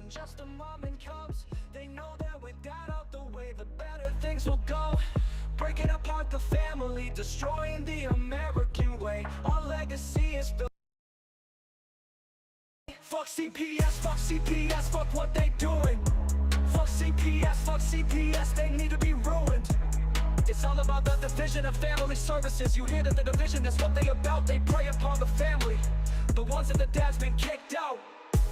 than just a mom and cubs. They know that with dad out the way, the better things will go. Breaking apart the family, destroying the American way. Our legacy is built. Fuck CPS, fuck CPS, fuck what they doing. Fuck CPS, they need to be ruined. It's all about the division of family services. You hear that the division, that's what they about. They prey upon the family, the ones that the dad's been kicked out.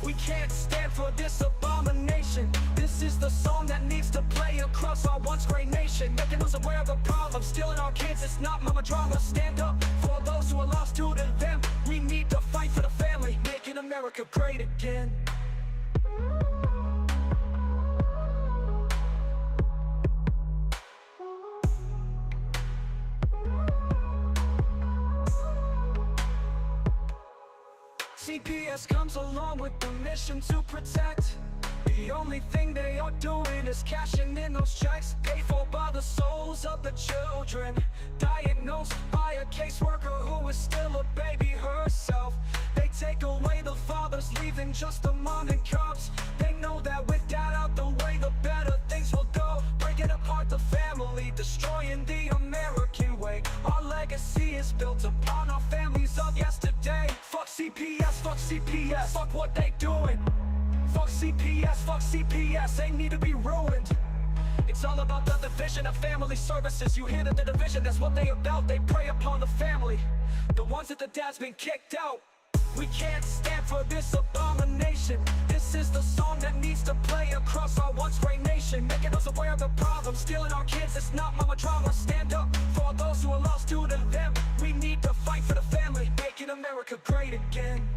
We can't stand for this abomination. This is the song that needs to play across our once great nation, making us aware of the problem, stealing our kids. It's not mama drama. Stand up for those who are lost to them. We need to fight for the family, making America great again. CPS comes along with the mission to protect. The only thing they are doing is cashing in those checks, paid for by the souls of the children, diagnosed by a caseworker who is still a baby herself. They take away the fathers, leaving just the mom and cubs. They know that with dad out the way, the better things will go. Breaking apart the family, destroying the American way. Our legacy is built upon our families of yesterday. Fuck CPS, fuck what they doing. Fuck CPS, they need to be ruined. It's all about the division of family services. You hear that the division, that's what they about. They prey upon the family, the ones that the dad's been kicked out. We can't stand for this abomination. This is the song that needs to play across our once great nation, making us aware of the problem, stealing our kids. It's not mama drama. Stand up for those who are lost to them. We need to fight for the family, making America great again.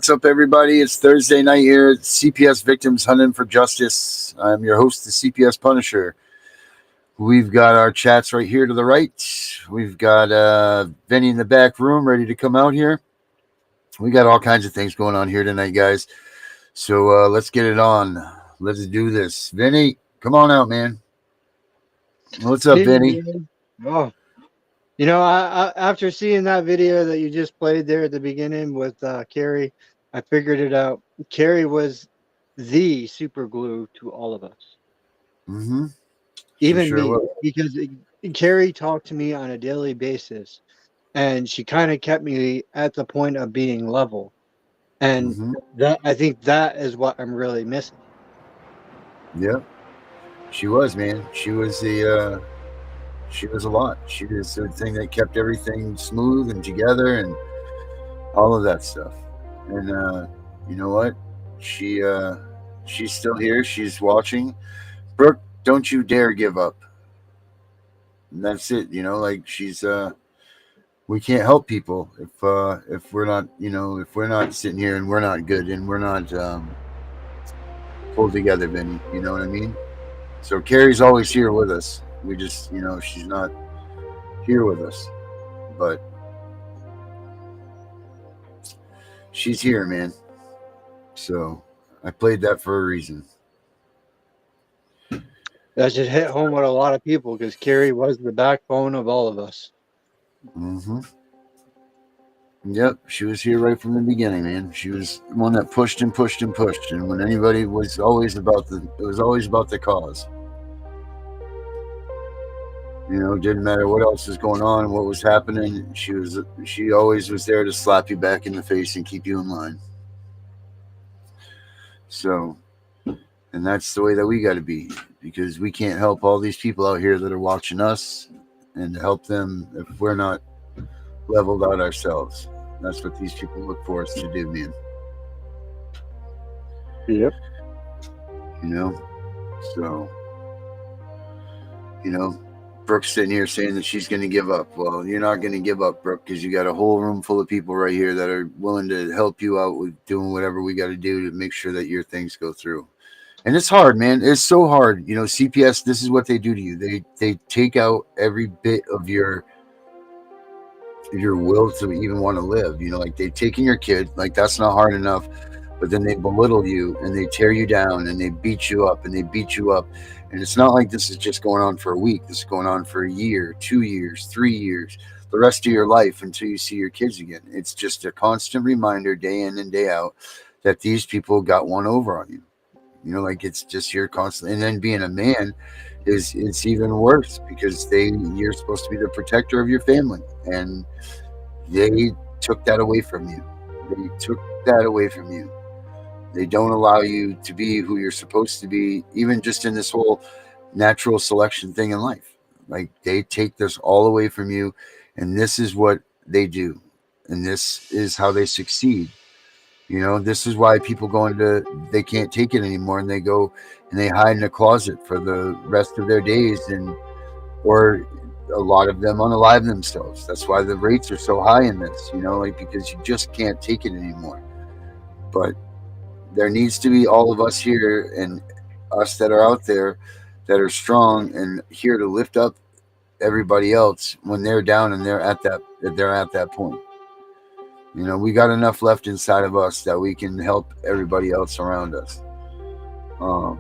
What's up, everybody? It's Thursday night here at CPS Victims Hunting for Justice. I'm your host, the CPS Punisher. We've got our chats right here to the right. We've got Vinny in the back room ready to come out here. We got all kinds of things going on here tonight, guys. So let's get it on. Let's do this. Vinny, come on out, man. What's up, Hey, Vinny? man. Oh, after seeing that video that you just played there at the beginning with Carrie, I figured it out. Carrie was the super glue to all of us, Mm-hmm. She even sure me, will. because Carrie talked to me on a daily basis, and she kind of kept me at the point of being level. And Mm-hmm. that I think that is what I'm really missing. Yeah, she was, man. She was a lot. She was the thing that kept everything smooth and together and all of that stuff. And you know what? She she's still here. She's watching. Brooke, don't you dare give up. And that's it. Like she's we can't help people if we're not if we're not sitting here and we're not good and we're not pulled together, Benny. You know what I mean? So Carrie's always here with us. We just she's not here with us, but she's here, man. So I played that for a reason. That should hit home with a lot of people because Carrie was the backbone of all of us. Mm-hmm. Yep, she was here right from the beginning, man. She was the one that pushed and pushed and pushed, and when anybody was always about it was always about the cause. Didn't matter what else was going on, what was happening. She always was there to slap you back in the face and keep you in line. So, and that's the way that we got to be, because we can't help all these people out here that are watching us, and to help them if we're not leveled out ourselves. That's what these people look for us to do, man. Yep. You know, so you know, Brooke's sitting here saying that she's going to give up. Well, you're not going to give up, Brooke, because you got a whole room full of people right here that are willing to help you out with doing whatever we got to do to make sure that your things go through. And it's hard, man. It's so hard. CPS. This is what they do to you. They take out every bit of your will to even want to live. Like they've taken your kid. Like that's not hard enough. But then they belittle you and they tear you down and they beat you up and they beat you up. And it's not like this is just going on for a week. This is going on for a year, 2 years, 3 years, the rest of your life until you see your kids again. It's just a constant reminder day in and day out that these people got one over on you. Like it's just you're constantly, and then being a man is it's even worse because you're supposed to be the protector of your family, and they took that away from you. They took that away from you. They don't allow you to be who you're supposed to be, even just in this whole natural selection thing in life. Like they take this all away from you, and this is what they do, and this is how they succeed. This is why people go into they can't take it anymore, and they go and they hide in a closet for the rest of their days, and or a lot of them unalive themselves. That's why the rates are so high in this. Like because you just can't take it anymore. But there needs to be all of us here and us that are out there that are strong and here to lift up everybody else when they're down and they're at that point. We got enough left inside of us that we can help everybody else around us. Um,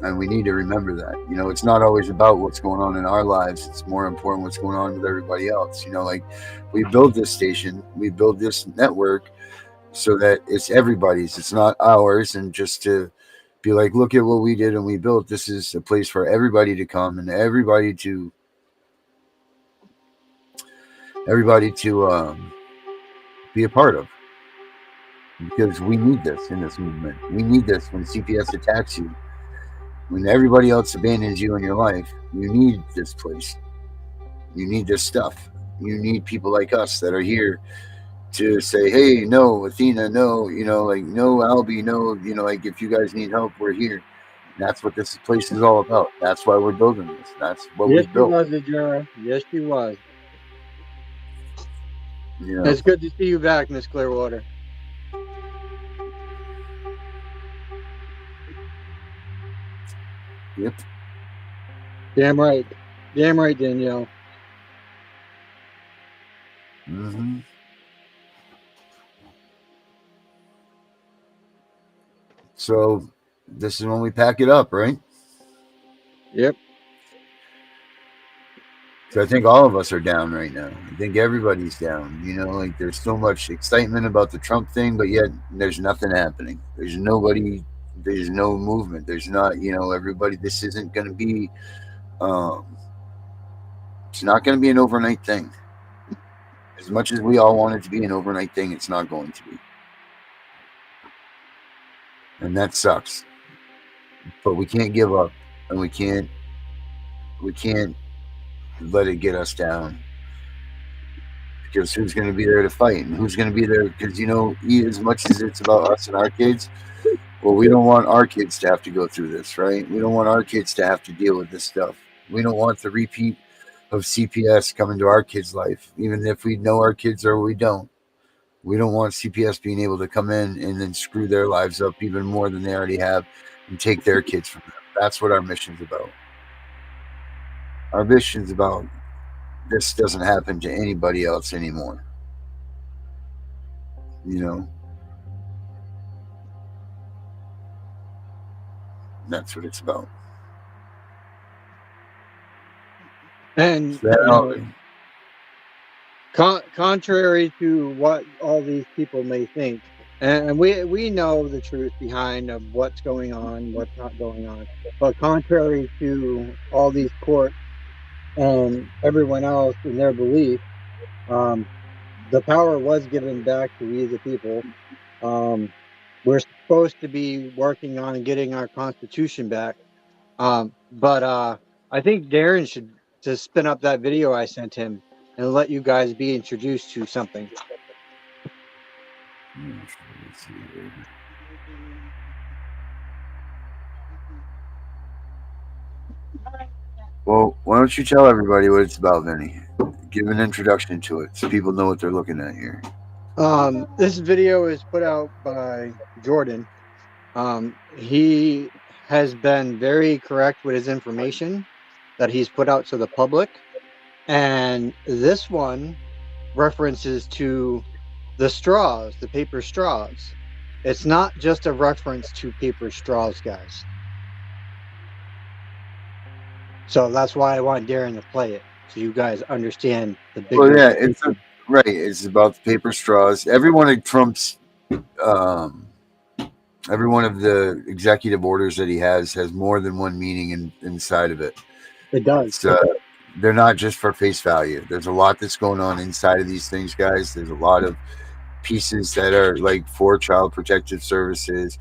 and we need to remember that. It's not always about what's going on in our lives. It's more important what's going on with everybody else. Like we build this station, we build this network so that it's everybody's. It's not ours, and just to be like, look at what we did and we built. This is a place for everybody to come and everybody to be a part of, because we need this in this movement. We need this when CPS attacks you, when everybody else abandons you in your life. You need this place. You need this stuff. You need people like us that are here to say, hey, no, Athena, no, like, no, Albie, no, like, if you guys need help, we're here. And that's what this place is all about. That's why we're building this. That's what we Yes, she built. was, Ajara. Yes, she was. You know, It's good to see you back, Miss Clearwater. Yep. Damn right. Damn right, Danielle. Mm-hmm. So this is when we pack it up, right? Yep. So I think all of us are down right now. I think everybody's down. You know, like there's so much excitement about the Trump thing, but yet there's nothing happening. There's nobody. There's no movement. There's not. You know, everybody. This isn't going to be. Um, it's not going to be an overnight thing. As much as we all want it to be an overnight thing, it's not going to be, and that sucks. But we can't give up, and we can't let it get us down. Because who's going to be there to fight, and who's going to be there? Because as much as it's about us and our kids, well, we don't want our kids to have to go through this, right? We don't want our kids to have to deal with this stuff. We don't want the repeat of CPS coming to our kids' life, even if we know our kids or we don't. We don't want CPS being able to come in and then screw their lives up even more than they already have and take their kids from them. That's what our mission's about. Our mission's about this doesn't happen to anybody else anymore. You know, that's what it's about. And, So, contrary to what all these people may think, and we know the truth behind of what's going on, what's not going on. But contrary to all these courts and everyone else in their belief, the power was given back to we the people. We're supposed to be working on getting our constitution back. But I think Darren should just spin up that video I sent him and let you guys be introduced to something. let's see here. Well, why don't you tell everybody what it's about, Vinny? Give an introduction to it so people know what they're looking at here. This video is put out by Jordan. He has been very correct with his information that he's put out to the public. And this one references to the straws, the paper straws. It's not just a reference to paper straws, guys. So that's why I want Darren to play it, so you guys understand the Well, bigger yeah, picture. right. It's about the paper straws. Every one of Trump's, um, every one of the executive orders that he has more than one meaning inside of it. It does. It's they're not just for face value. There's a lot that's going on inside of these things, guys. There's a lot of pieces that are like for child protective services,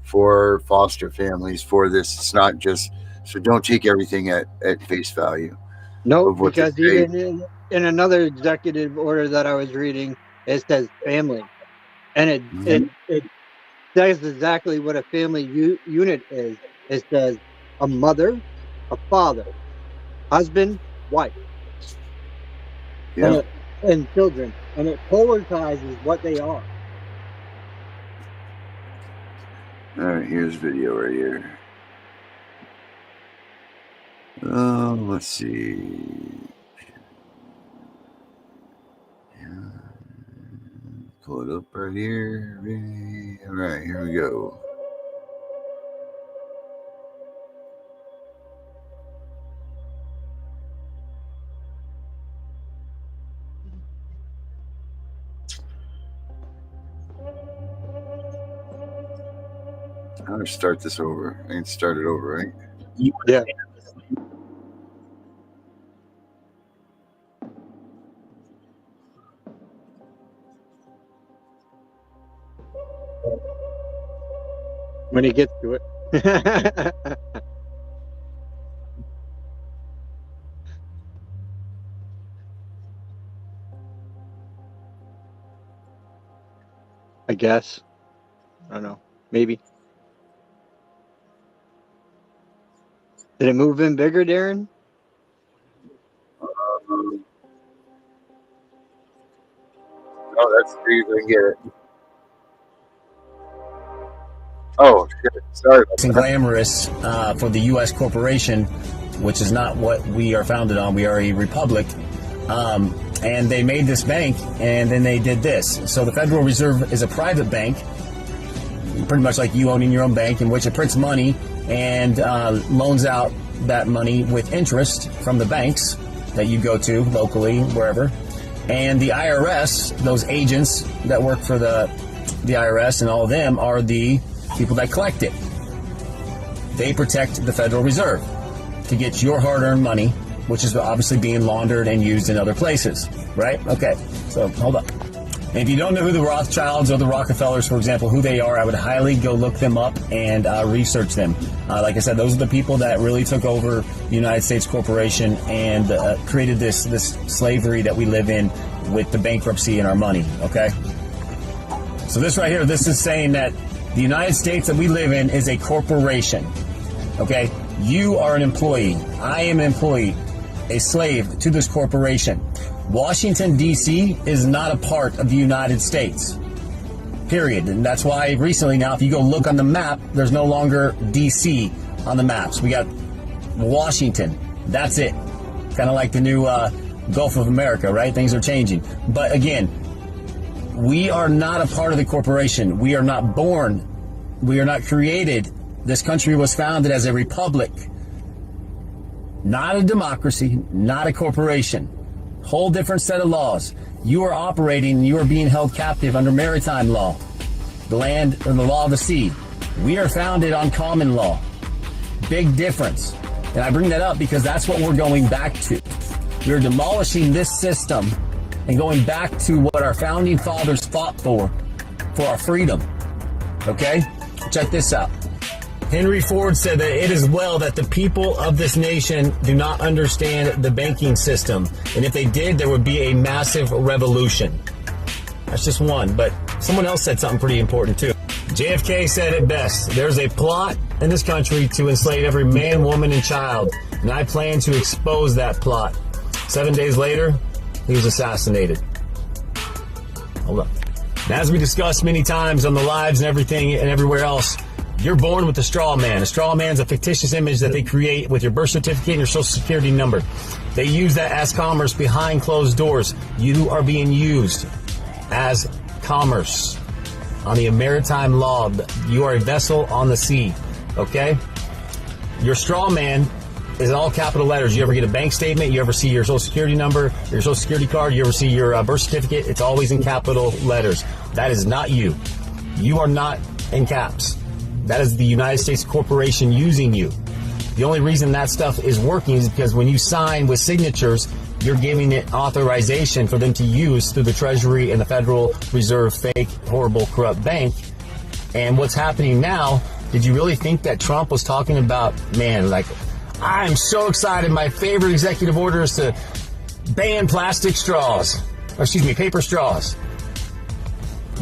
for foster families, for this. It's not just so don't take everything at face value Nope, of what they because say. even in another executive order that I was reading, it says family, and Mhm. it says exactly what a family unit is. It says a mother, a father, husband, wife, and Yeah. and children, and it polarizes what they are. All right. Here's video right here. Let's see. Pull it up right here. All right, here we go. I'm gonna start this over. I can start it over, right? Yeah. When he gets to it. I guess. I don't know. Maybe. Did it move in bigger, Darren? Oh, that's where you can get it. Oh, shit. Sorry about and that. glamorous for the U.S. corporation, which is not what we are founded on. We are a republic. And they made this bank, and then they did this. So the Federal Reserve is a private bank, pretty much like you owning your own bank, in which it prints money and loans out that money with interest from the banks that you go to locally, wherever. And the IRS, those agents that work for the IRS and all of them are the people that collect it. They protect the Federal Reserve to get your hard-earned money, which is obviously being laundered and used in other places, right? Okay, so hold up. And if you don't know who the Rothschilds or the Rockefellers, for example, who they are, I would highly go look them up and research them. Like I said, those are the people that really took over the United States corporation and created this slavery that we live in with the bankruptcy in our money, okay? So this right here, this is saying that the United States that we live in is a corporation, okay? You are an employee. I am an employee, a slave to this corporation. Washington, D.C. is not a part of the United States, period. And that's why recently now, if you go look on the map, there's no longer D.C. on the maps. We got Washington. That's it. Kind of like the new Gulf of America, right? Things are changing. But again, we are not a part of the corporation. We are not born. We are not created. This country was founded as a republic, not a democracy, not a corporation. Whole different set of laws. You are operating, you are being held captive under maritime law, the land or the law of the sea. We are founded on common law. Big difference. And I bring that up because that's what we're going back to. We're demolishing this system and going back to what our founding fathers fought for our freedom. Okay? Check this out. Henry Ford said that it is well that the people of this nation do not understand the banking system. And if they did, there would be a massive revolution. That's just one, but someone else said something pretty important too. JFK said it best. There's a plot in this country to enslave every man, woman, and child. And I plan to expose that plot. 7 days later, he was assassinated. Hold up. And as we discussed many times on the lives and everything and everywhere else, you're born with a straw man. A straw man is a fictitious image that they create with your birth certificate and your social security number. They use that as commerce behind closed doors. You are being used as commerce on the maritime law. You are a vessel on the sea, okay? Your straw man is in all capital letters. You ever get a bank statement, you ever see your social security number, your social security card, you ever see your birth certificate, it's always in capital letters. That is not you. You are not in caps. That is the United States corporation using you. The only reason that stuff is working is because when you sign with signatures, you're giving it authorization for them to use through the Treasury and the Federal Reserve fake, horrible, corrupt bank. And what's happening now, did you really think that Trump was talking about, man, like, I'm so excited, my favorite executive order is to ban plastic straws, or excuse me, paper straws.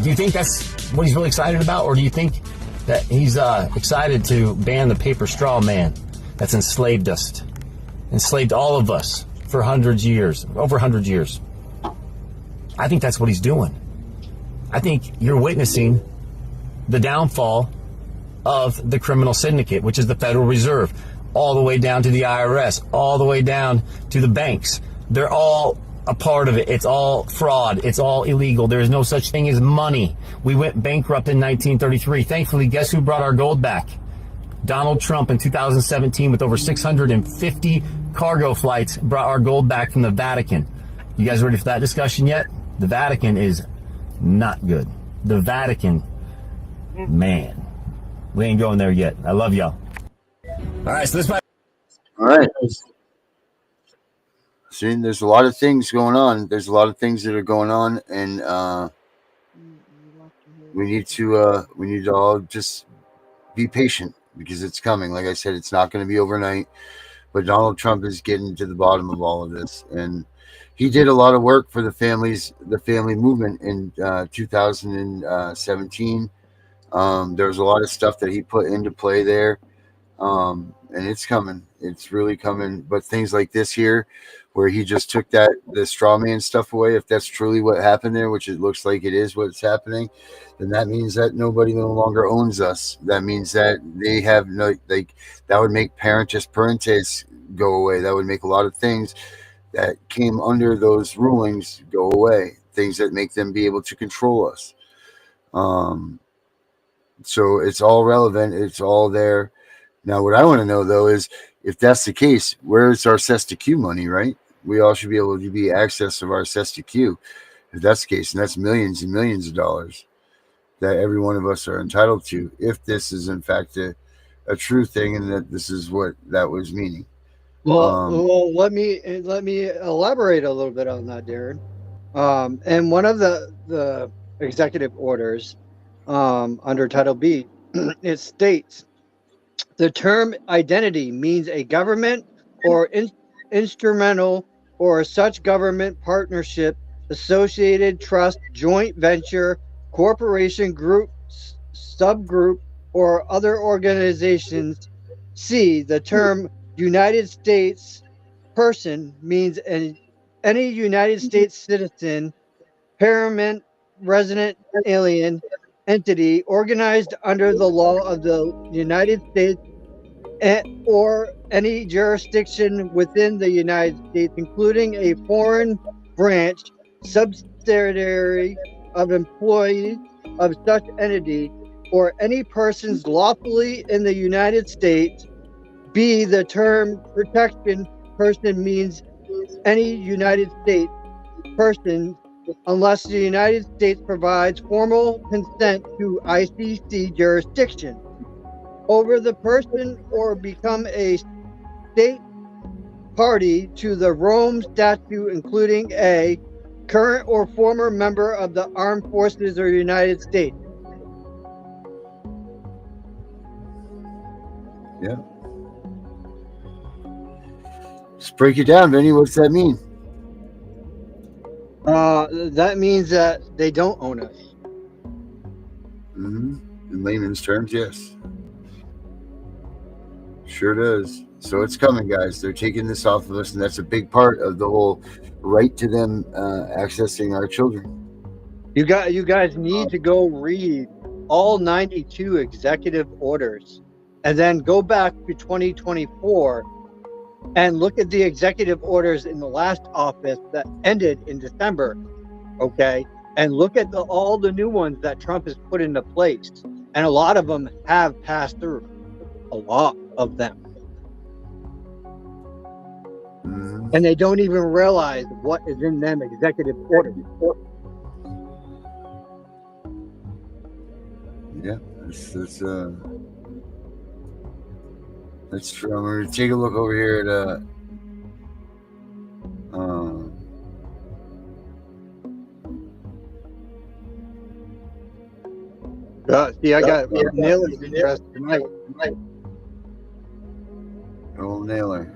Do you think that's what he's really excited about? Or do you think that he's excited to ban the paper straw man that's enslaved us, enslaved all of us for hundreds of years, over 100 years? I think that's what he's doing. I think you're witnessing the downfall of the criminal syndicate, which is the Federal Reserve, all the way down to the IRS, all the way down to the banks. They're all a part of it. It's all fraud. It's all illegal. There is no such thing as money. We went bankrupt in 1933. Thankfully, guess who brought our gold back? Donald Trump in 2017 with over 650 cargo flights brought our gold back from the Vatican. You guys ready for that discussion yet? The Vatican is not good. The Vatican, man, we ain't going there yet. I love y'all. All right, so this might. All right. See, there's a lot of things going on. There's a lot of things that are going on, and we need to all just be patient because it's coming. Like I said, it's not going to be overnight. But Donald Trump is getting to the bottom of all of this, and he did a lot of work for the family movement in 2017. There was a lot of stuff that he put into play there. And it's coming. It's really coming. But things like this here, where he just took the straw man stuff away, if that's truly what happened there, which it looks like it is what's happening, then that means that nobody no longer owns us. That means that they have no, like, that would make parentes go away. That would make a lot of things that came under those rulings go away. Things that make them be able to control us. So it's all relevant. It's all there. Now, what I want to know, though, is if that's the case, where's our cesta Q money, right? We all should be able to be access of our cesta Q. If that's the case, and that's millions and millions of dollars that every one of us are entitled to, if this is, in fact, a true thing and that this is what that was meaning. Well, let me elaborate a little bit on that, Darren. And one of the executive orders under Title B, it states the term identity means a government or instrumental or such government partnership, associated trust, joint venture, corporation, group, subgroup, or other organizations. C, the term United States person means any United States citizen, permanent resident alien entity organized under the law of the United States or any jurisdiction within the United States, including a foreign branch, subsidiary of employees of such entity, or any persons lawfully in the United States. B, the term protection person means any United States person unless the United States provides formal consent to ICC jurisdiction over the person or become a state party to the Rome Statute, including a current or former member of the Armed Forces of the United States. Yeah. Just break it down, Vinny. What's that mean? That means that they don't own us. In layman's terms, yes. Sure does. So it's coming, guys. They're taking this off of us, and that's a big part of the whole right to them accessing our children. You guys need to go read all 92 executive orders and then go back to 2024 and look at the executive orders in the last office that ended in December, okay? And look at all the new ones that Trump has put into place. And a lot of them have passed through. A lot of them. And they don't even realize what is in them executive orders. Yeah, that's true. I'm going to take a look over here at see, I got Naylor's interest tonight. Old Naylor.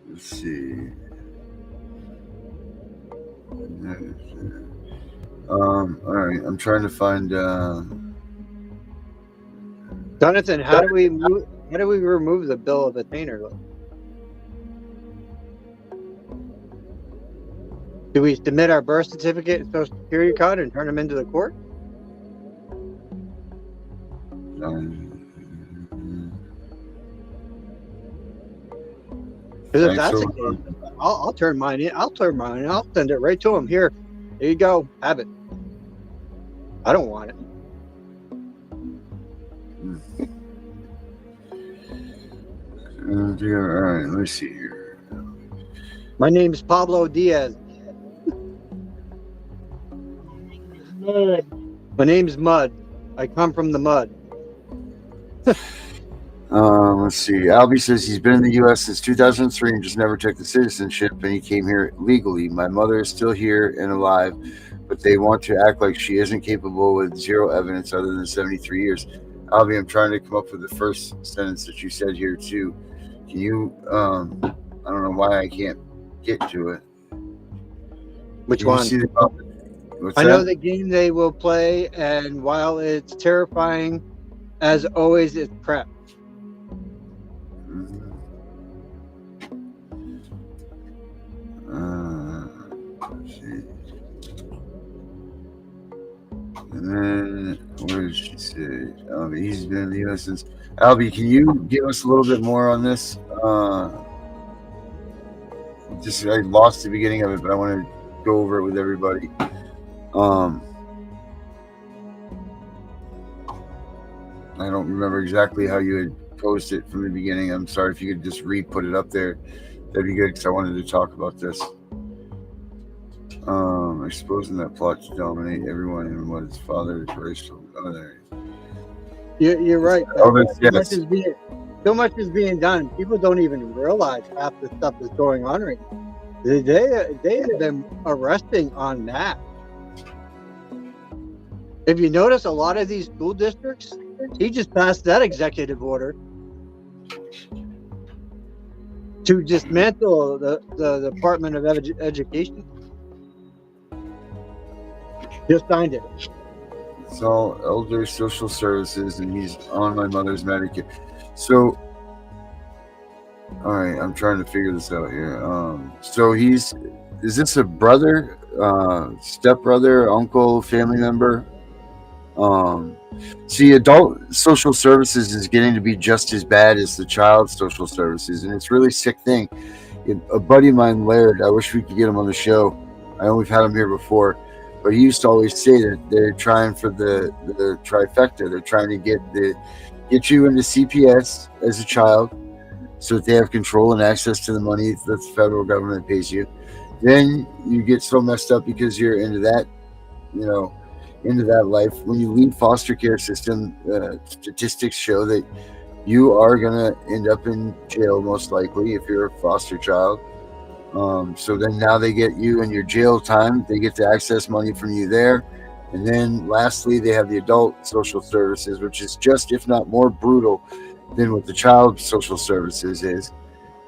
Let's see. All right, I'm trying to find. Jonathan, how do we remove the bill of attainder? Do we submit our birth certificate and social security card and turn them into the court? Because if that's the case, I'll turn mine in. I'll send it right to him. Here you go. Have it. I don't want it. All right, let's see here. My name's Pablo Diaz. My name's Mud. I come from the mud. Let's see. Albie says he's been in the U.S. since 2003 and just never took the citizenship, and he came here legally. My mother is still here and alive, but they want to act like she isn't capable with zero evidence other than 73 years. Albie, I'm trying to come up with the first sentence that you said here, too. Can you, I don't know why I can't get to it. Which one? I know the game they will play, and while it's terrifying, as always, it's prep. And then, what did she say? He's been in the U.S. since. Albie, can you give us a little bit more on this? Just I lost the beginning of it, but I want to go over it with everybody. I don't remember exactly how you had posted it from the beginning. I'm sorry if you could just re-put it up there. That'd be good because I wanted to talk about this. Exposing that plot to dominate everyone and what his father is racial. You're right. Yes. So much is being done. People don't even realize half the stuff that's going on right now. They have been arresting on that. If you notice, a lot of these school districts, he just passed that executive order to dismantle the Department of Education. Just signed it. It's all elder social services, and he's on my mother's Medicare. So, all right, I'm trying to figure this out here. So is this a brother, stepbrother, uncle, family member? See, adult social services is getting to be just as bad as the child social services, and it's a really sick thing. A buddy of mine, Laird, I wish we could get him on the show. I know we've had him here before, but he used to always say that they're trying for the trifecta. They're trying to get you into CPS as a child, so that they have control and access to the money that the federal government pays you. Then you get so messed up because you're into that, into that life. When you leave foster care system, statistics show that you are going to end up in jail most likely if you're a foster child. So then now they get you in your jail time. They get to access money from you there. And then lastly, they have the adult social services, which is just, if not more brutal than what the child social services is.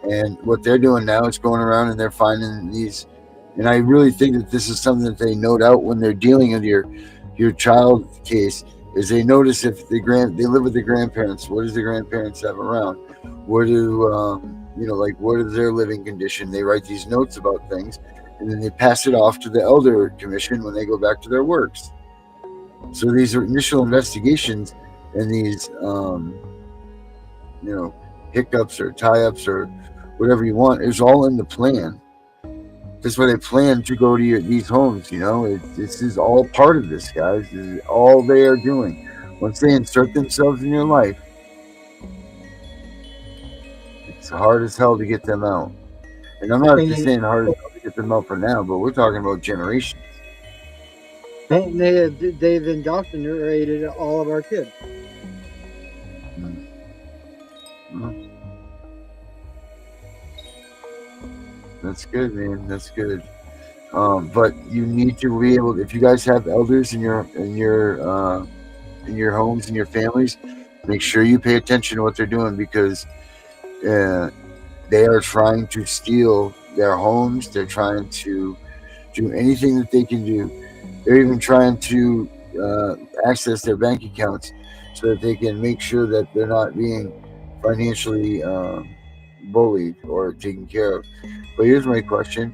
And what they're doing now is going around and they're finding these. And I really think that this is something that they note out when they're dealing with your child case, is they notice if they live with the grandparents. What does the grandparents have around? What is their living condition? They write these notes about things, and then they pass it off to the elder commission when they go back to their works. So these are initial investigations, and these hiccups or tie-ups or whatever you want is all in the plan. That's why they plan to go to these homes. This is all part of this, guys. This is all they are doing. Once they insert themselves in your life, it's hard as hell to get them out. And I'm not just saying hard as hell to get them out for now, but we're talking about generations. And they've indoctrinated all of our kids. Mm-hmm. That's good, man. That's good. But you need to be able. If you guys have elders in your homes and your families, make sure you pay attention to what they're doing, because they are trying to steal their homes. They're trying to do anything that they can do. They're even trying to access their bank accounts so that they can make sure that they're not being financially bullied or taken care of. But here's my question.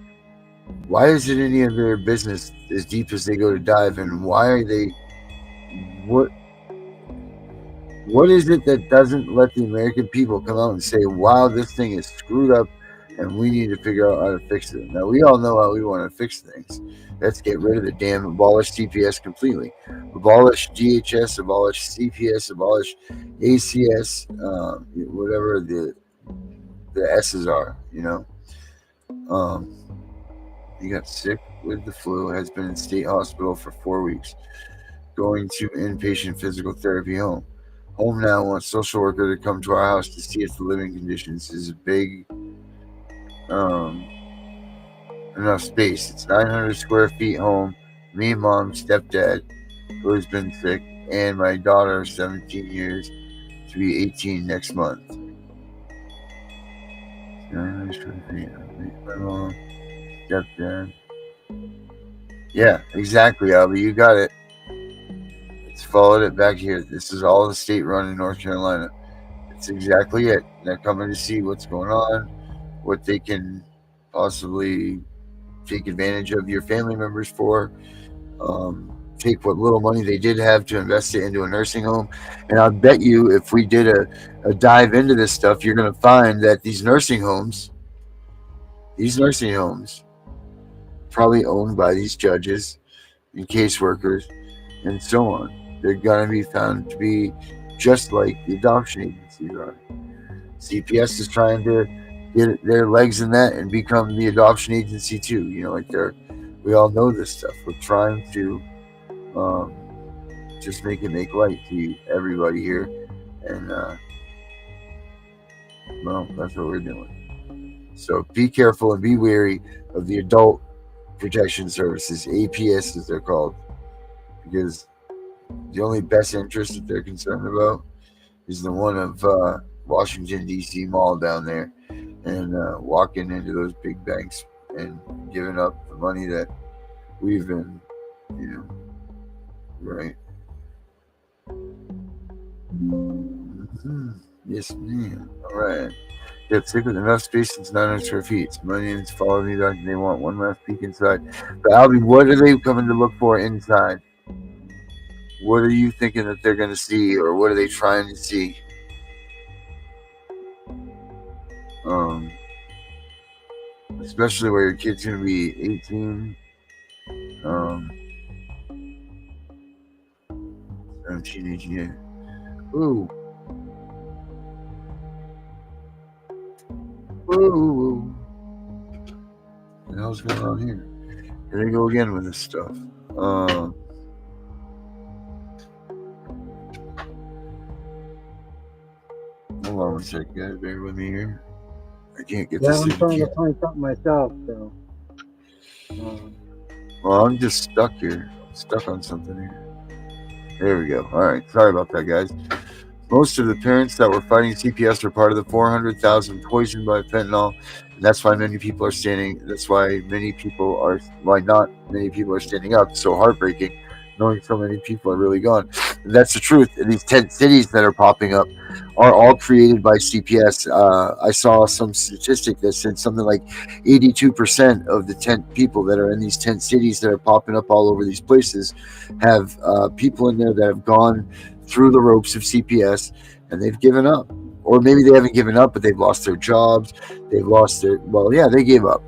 Why is it any of their business as deep as they go to dive? And why are they... What is it that doesn't let the American people come out and say, wow, this thing is screwed up and we need to figure out how to fix it? Now, we all know how we want to fix things. Let's get rid of the damn abolish CPS completely. Abolish DHS, abolish CPS, abolish ACS, whatever the S's are, He got sick with the flu, has been in state hospital for 4 weeks, going to inpatient physical therapy home. Home now wants social worker to come to our house to see if the living conditions is a big enough space. It's 900 square feet home. Me, mom, stepdad, who has been sick, and my daughter, 17 years, to be 18 next month. 900 square feet. My mom, stepdad. Yeah, exactly, Albie. You got it. It's followed it back here. This is all the state run in North Carolina. It's exactly it. They're coming to see what's going on, what they can possibly take advantage of your family members for. take what little money they did have to invest it into a nursing home. And I bet you, if we did a dive into this stuff, you're going to find that these nursing homes, probably owned by these judges and caseworkers and so on. They're going to be found to be just like the adoption agencies are. CPS is trying to get their legs in that and become the adoption agency too. You know, like we all know this stuff. We're trying to just make light to everybody here, and well, that's what we're doing. So be careful and be wary of the adult protection services, APS as they're called, because the only best interest that they're concerned about is the one of Washington D.C. Mall down there, and walking into those big banks and giving up the money that we've been, right? Mm-hmm. Yes, ma'am. All right. Get sick with enough space since 900 square feet. My name's follow me back. They want one last peek inside. But Albie, what are they coming to look for inside? What are you thinking that they're going to see, or what are they trying to see? Especially where your kid's going to be 18, 17, 18. Ooh. Ooh. What the hell's going on here? Here they go again with this stuff. Hold on one second, guys. Bear with me here. I can't get this. I'm trying to find something myself, so. Well, I'm just stuck here. Stuck on something here. There we go. All right. Sorry about that, guys. Most of the parents that were fighting CPS are part of the 400,000 poisoned by fentanyl. And that's why many people are standing. That's why not many people are standing up. It's so heartbreaking knowing so many people are really gone. And that's the truth. And these 10 cities that are popping up are all created by CPS. I saw some statistic that said something like 82% of the 10 people that are in these 10 cities that are popping up all over these places have people in there that have gone through the ropes of CPS and they've given up. Or maybe they haven't given up, but they've lost their jobs. They've lost they gave up.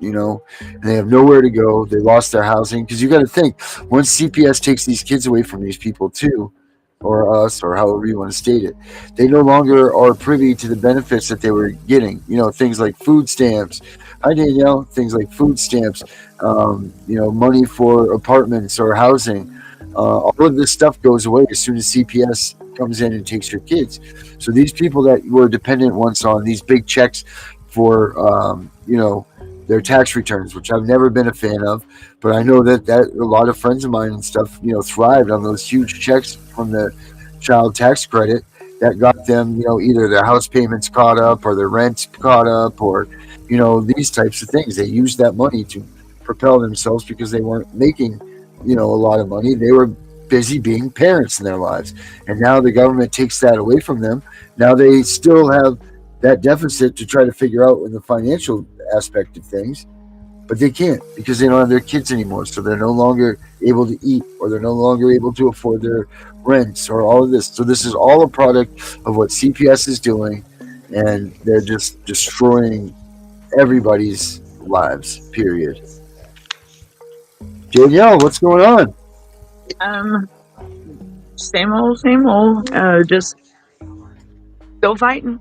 And they have nowhere to go. They lost their housing. Because you got to think, once CPS takes these kids away from these people too, or us, or however you want to state it, they no longer are privy to the benefits that they were getting. Things like food stamps. Hi, Danielle. Things like food stamps, money for apartments or housing. All of this stuff goes away as soon as CPS comes in and takes your kids. So these people that were dependent once on these big checks for, their tax returns, which I've never been a fan of, but I know that a lot of friends of mine and stuff, thrived on those huge checks from the child tax credit that got them, either their house payments caught up or their rent caught up, or, these types of things. They used that money to propel themselves because they weren't making, a lot of money. They were busy being parents in their lives. And now the government takes that away from them. Now they still have that deficit to try to figure out in the financial aspect of things, but they can't because they don't have their kids anymore. So they're no longer able to eat, or they're no longer able to afford their rents, or all of this. So this is all a product of what CPS is doing, and they're just destroying everybody's lives, period. Danielle, what's going on? Same old. Just still fighting.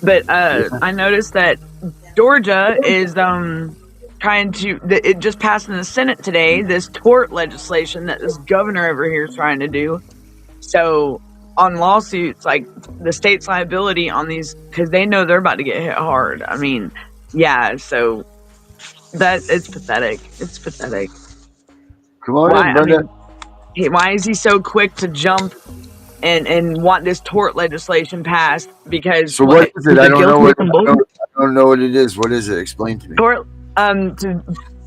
But I noticed that Georgia is trying to. It just passed in the Senate today. This tort legislation that this governor over here is trying to do. So on lawsuits, like the state's liability on these, because they know they're about to get hit hard. I mean, yeah. So it's pathetic. It's pathetic. Come on in, Brenda. Why is he so quick to jump and want this tort legislation passed? Because what is it? I don't know what it is. What is it? Explain to me. Tort,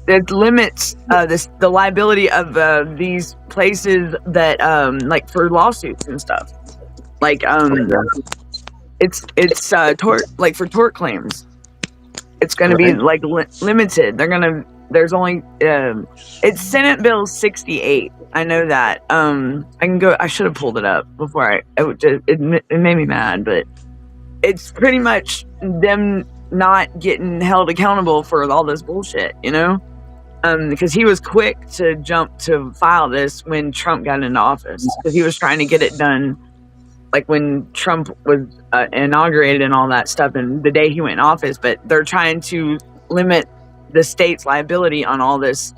it limits the liability of these places that like for lawsuits and stuff. Like it's tort, like for tort claims. It's going to be like limited. They're going to there's only it's Senate Bill 68. I know that. I can go. I should have pulled it up before it made me mad, but it's pretty much them not getting held accountable for all this bullshit, you know? Because he was quick to jump to file this when Trump got into office, because he was trying to get it done like when Trump was inaugurated and all that stuff, and the day he went in office. But they're trying to limit the state's liability on all this,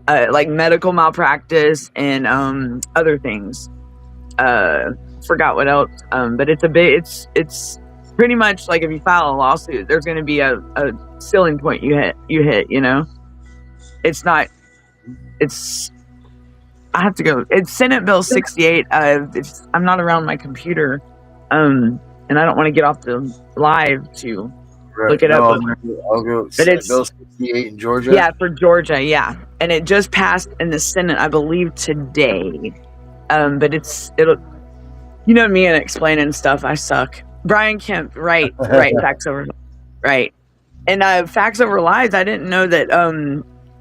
like medical malpractice and other things. Forgot what else. But it's it's pretty much like if you file a lawsuit, there's going to be a ceiling point you hit. You know, it's not. It's. I have to go. It's Senate Bill 68. I'm not around my computer, and I don't want to get off the live to look it up. I'll go. But it's Bill 68 in Georgia. Yeah, for Georgia. Yeah, and it just passed in the Senate, I believe, today. But it'll. You know me and explaining stuff. I suck. Brian Kemp, right. Facts over, right. And Facts Over Lies. I didn't know that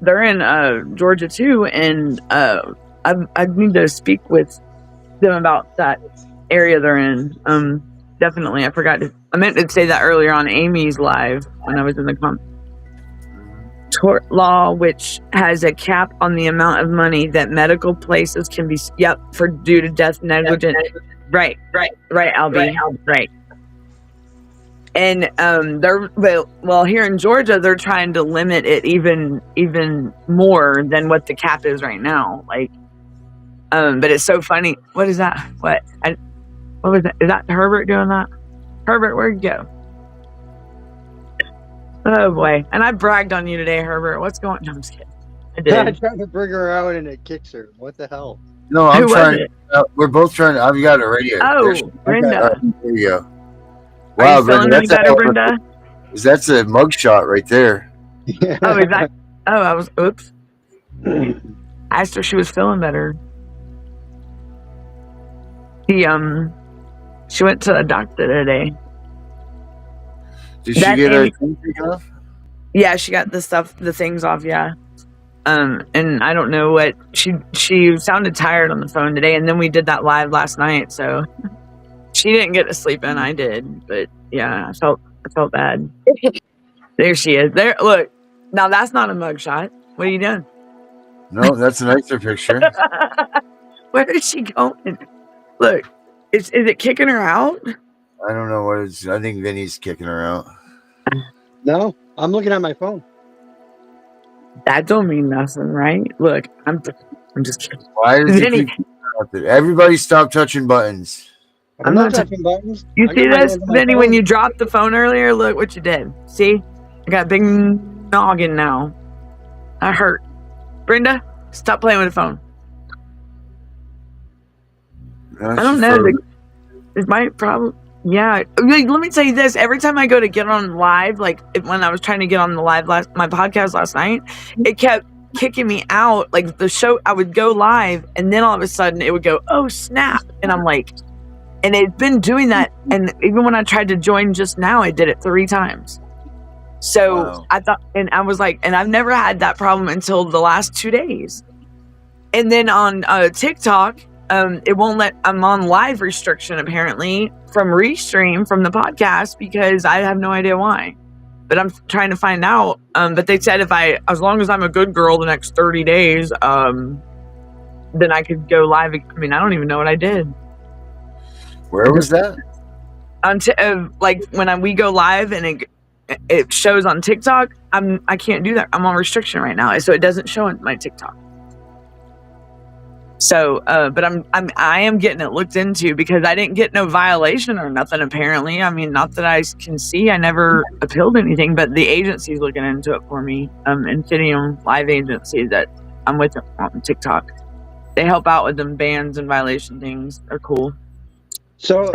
they're in Georgia too, and I need to speak with them about that area they're in. Definitely. I meant to say that earlier on Amy's live when I was in the tort law, which has a cap on the amount of money that medical places can be for due to death, negligence. Right, Albie. Right. And they're here in Georgia, they're trying to limit it even more than what the cap is right now. Like, but it's so funny. What is that? What was that? Is that Herbert doing that? Herbert, where'd you go? Oh boy! And I bragged on you today, Herbert. What's going on? No, I'm just kidding. I did. I tried to bring her out and it kicks her. What the hell? No, I'm trying. We're both trying. I've got it right here. Oh, Brenda. There you go. Wow, are you feeling any better, Brenda? That's a mugshot right there. Oh, is that? Oh, I was. Oops. I asked her if she was feeling better. She went to the doctor today. Did she get her thing taken off? Yeah, she got the things off. Yeah. And I don't know what she sounded tired on the phone today, and then we did that live last night, so she didn't get to sleep in. I did, but yeah, I felt bad. There she is. There, look. Now that's not a mugshot. What are you doing? No, that's a nicer picture. Where is she going? Look, is it kicking her out? I don't know what it's. I think Vinny's kicking her out. No, I'm looking at my phone. That don't mean nothing, right? Look, I'm just kidding. Why does Vinny? Everybody stop touching buttons. I'm not touching buttons. You see this, Vinny, when you dropped the phone earlier? Look what you did. See? I got a big noggin now. That hurt. Brenda, stop playing with the phone. I don't know. It might probably... Yeah. Let me tell you this. Every time I go to get on live, like when I was trying to get on the my podcast last night, it kept kicking me out. Like the show, I would go live and then all of a sudden it would go, oh, snap. And I'm like... And it's been doing that. And even when I tried to join just now, I did it 3 times. So wow. I thought, and I was like, and I've never had that problem until the last 2 days. And then on TikTok, it won't let, I'm on live restriction apparently from Restream from the podcast because I have no idea why. But I'm trying to find out. But they said as long as I'm a good girl the next 30 days, then I could go live. I mean, I don't even know what I did. Where was that? Like when we go live and it shows on TikTok, I can't do that. I'm on restriction right now, so it doesn't show on my TikTok. So, but I am getting it looked into because I didn't get no violation or nothing. Apparently, I mean, not that I can see. I never appealed anything, but the agency's looking into it for me. Infidium Live Agency that I'm with on TikTok. They help out with them bans and violation things. They're cool. So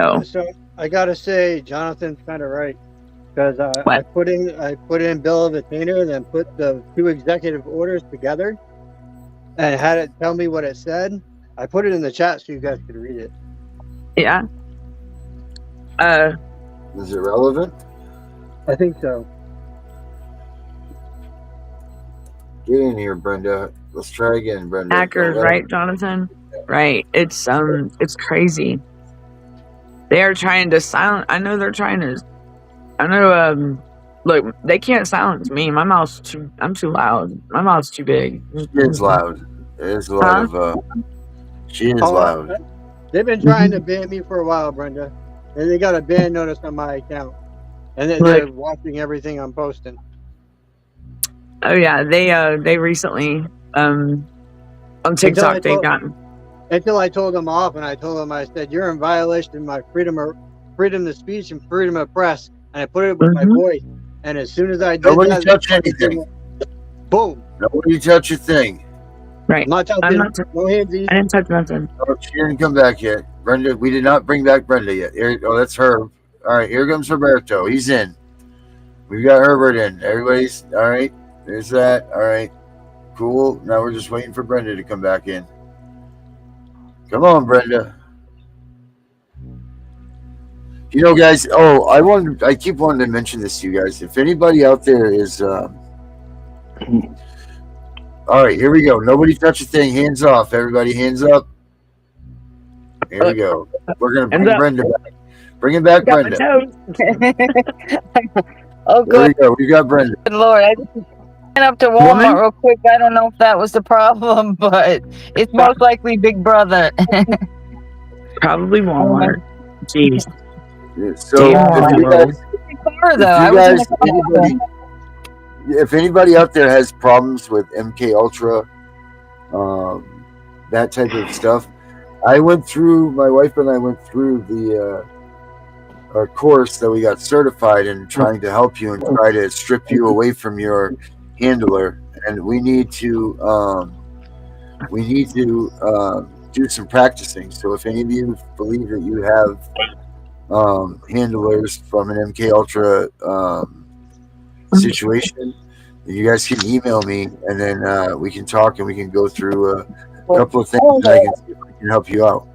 I gotta say, Jonathan's kind of right because I put in bill of attainder, then put the 2 executive orders together, and had it tell me what it said. I put it in the chat so you guys could read it. Yeah. Is it relevant? I think so. Get in here, Brenda. Let's try again, Brenda. Hackers, right, Jonathan? Right. It's crazy. They are trying to silence. I know they're trying to. I know. Look, they can't silence me. My mouth's too. I'm too loud. My mouth's too big. It's loud. There's a lot of. She is loud. They've been trying to ban me for a while, Brenda, and they got a ban notice on my account, and they're watching everything I'm posting. Oh yeah, they recently on TikTok they've gotten. Until I told them off, and I told them, I said, "You're in violation of my freedom of speech and freedom of press," and I put it with my voice. And as soon as I did Nobody that, touch anything. Boom. Nobody touch a thing. Right. I'm not touching. No hands. I didn't touch nothing. Oh, she didn't come back yet. Brenda, we did not bring back Brenda yet. That's Herb. All right, here comes Roberto. He's in. We've got Herbert in. Everybody's all right. There's that. All right. Cool. Now we're just waiting for Brenda to come back in. Come on, Brenda. You know, guys. Oh, I keep wanting to mention this to you guys. If anybody out there is, all right, here we go. Nobody touch a thing. Hands off, everybody. Hands up. Here we go. We're gonna bring Brenda back. Bring back Brenda. Oh, There we good go. We got Brenda. Lord. I just went up to Walmart real quick. I don't know if that was the problem, but it's most likely Big Brother. Probably Walmart. Jeez. So if anybody out there has problems with MK Ultra, that type of stuff, my wife and I went through the course that we got certified in trying to help you and try to strip you away from your handler, and we need to do some practicing. So if any of you believe that you have handlers from an MK Ultra situation, you guys can email me, and then we can talk and we can go through a couple of things and I can see if I can help you out.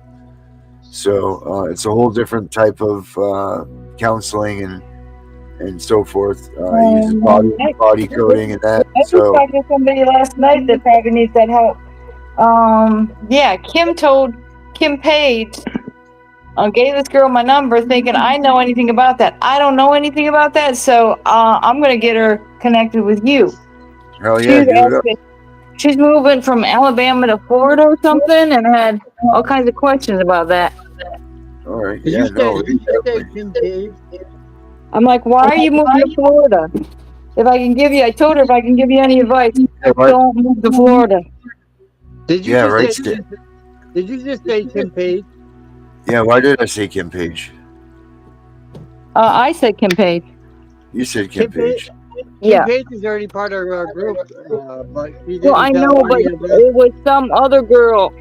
So it's a whole different type of counseling and so forth. Uses body coding and that. I just talked to somebody last night that probably needs that help. Kim Page gave this girl my number thinking I know anything about that. I don't know anything about that, so I'm going to get her connected with you. Hell yeah, she's moving from Alabama to Florida or something and had all kinds of questions about that. All right. I'm like, why are you moving to Florida? I told her if I can give you any advice, don't move to Florida. Did you just say Kim Page? Yeah, why did I say Kim Page? I said Kim Page. You said Kim Page. Yeah. Kim Page is already part of our group. But I know, but it was some other girl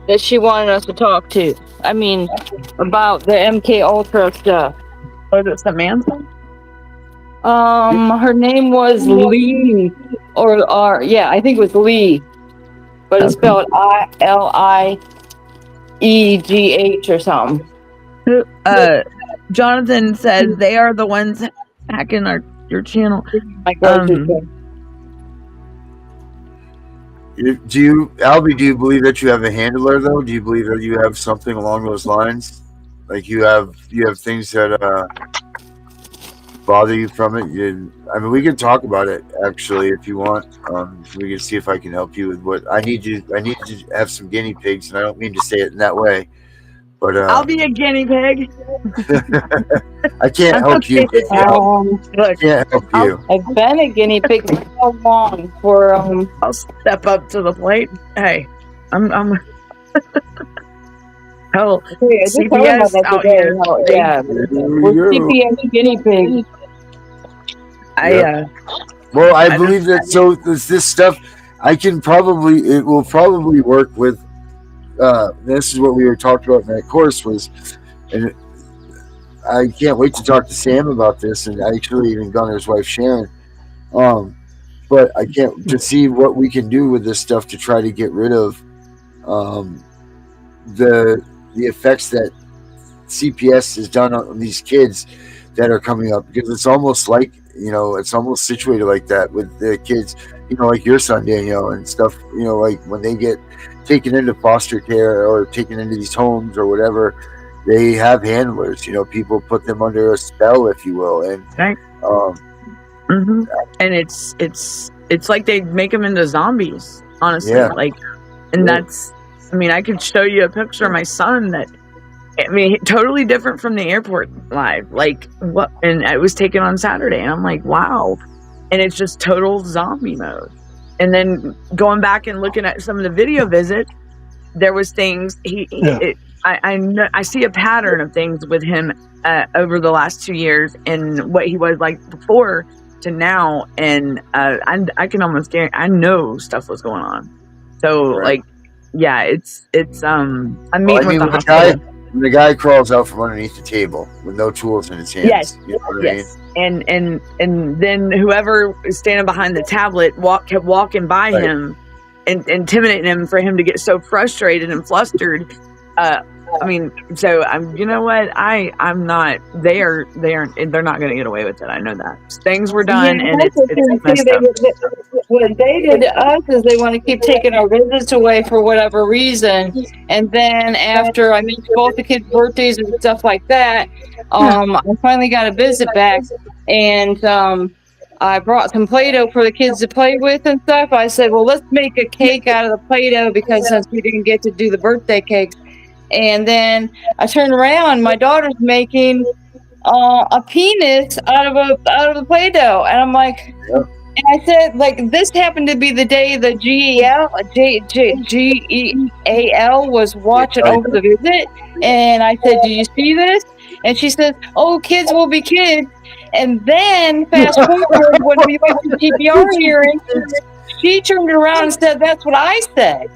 that she wanted us to talk to. I mean, about the MK Ultra stuff. Was it Samantha? Her name was Lee, I think it was Lee, but it's spelled ILIEGH or something. Jonathan said they are the ones hacking your channel. Do you believe that you have a handler though? Do you believe that you have something along those lines? Like you have things that bother you from it? We can talk about it actually if you want. We can see if I can help you with what I need to have some guinea pigs, and I don't mean to say it in that way. But I'll be a guinea pig. I can't help you. I can't help you. I've been a guinea pig for so long. I'll step up to the plate. Hey, I'm. Hell, CPS out here. We're CPS guinea pigs. I believe that. So this stuff, it will probably work with. This is what we were talking about in that course and I can't wait to talk to Sam about this, and actually even Gunner's wife Sharon. But I can't to see what we can do with this stuff to try to get rid of the effects that CPS has done on these kids that are coming up, because it's almost like, it's almost situated like that with the kids. like your son Danielle and stuff. Like when they get taken into foster care or taken into these homes or whatever, they have handlers. People put them under a spell, if you will, and Right. And it's like they make them into zombies, honestly. Yeah. Like, and that's, I mean, I could show you a picture of my son that, I mean, totally different from the airport live. Like, what? And it was taken on Saturday, and I'm like, wow. And it's just total zombie mode. And then going back and looking at some of the video visits, there was things I see a pattern of things with him over the last 2 years and what he was like before to now, and I can almost guarantee I know stuff was going on. So Right. like, yeah, it's I'm meeting with the when hospital. the guy crawls out from underneath the table with no tools in his hands. Yes, you know what I mean? yes, and then whoever is standing behind the tablet kept walking by Right. him and intimidating him for him to get so frustrated and flustered. I mean, so you know what? I'm not. They're not going to get away with it. I know that things were done, and it's messed up. What they did to us is they want to keep taking our visits away for whatever reason, and then after I missed both the kids' birthdays and stuff like that, I finally got a visit back, and I brought some Play-Doh for the kids to play with and stuff. I said, well, let's make a cake out of the Play-Doh because since we didn't get to do the birthday cakes. And then I turned around, my daughter's making a penis out of the Play-Doh, and I'm like, and I said, like, this happened to be the day the GEAL was watching over the visit, and I said, do you see this? And she says, oh, kids will be kids. And then fast forward when we went to TPR hearing, she turned around and said, that's what I said.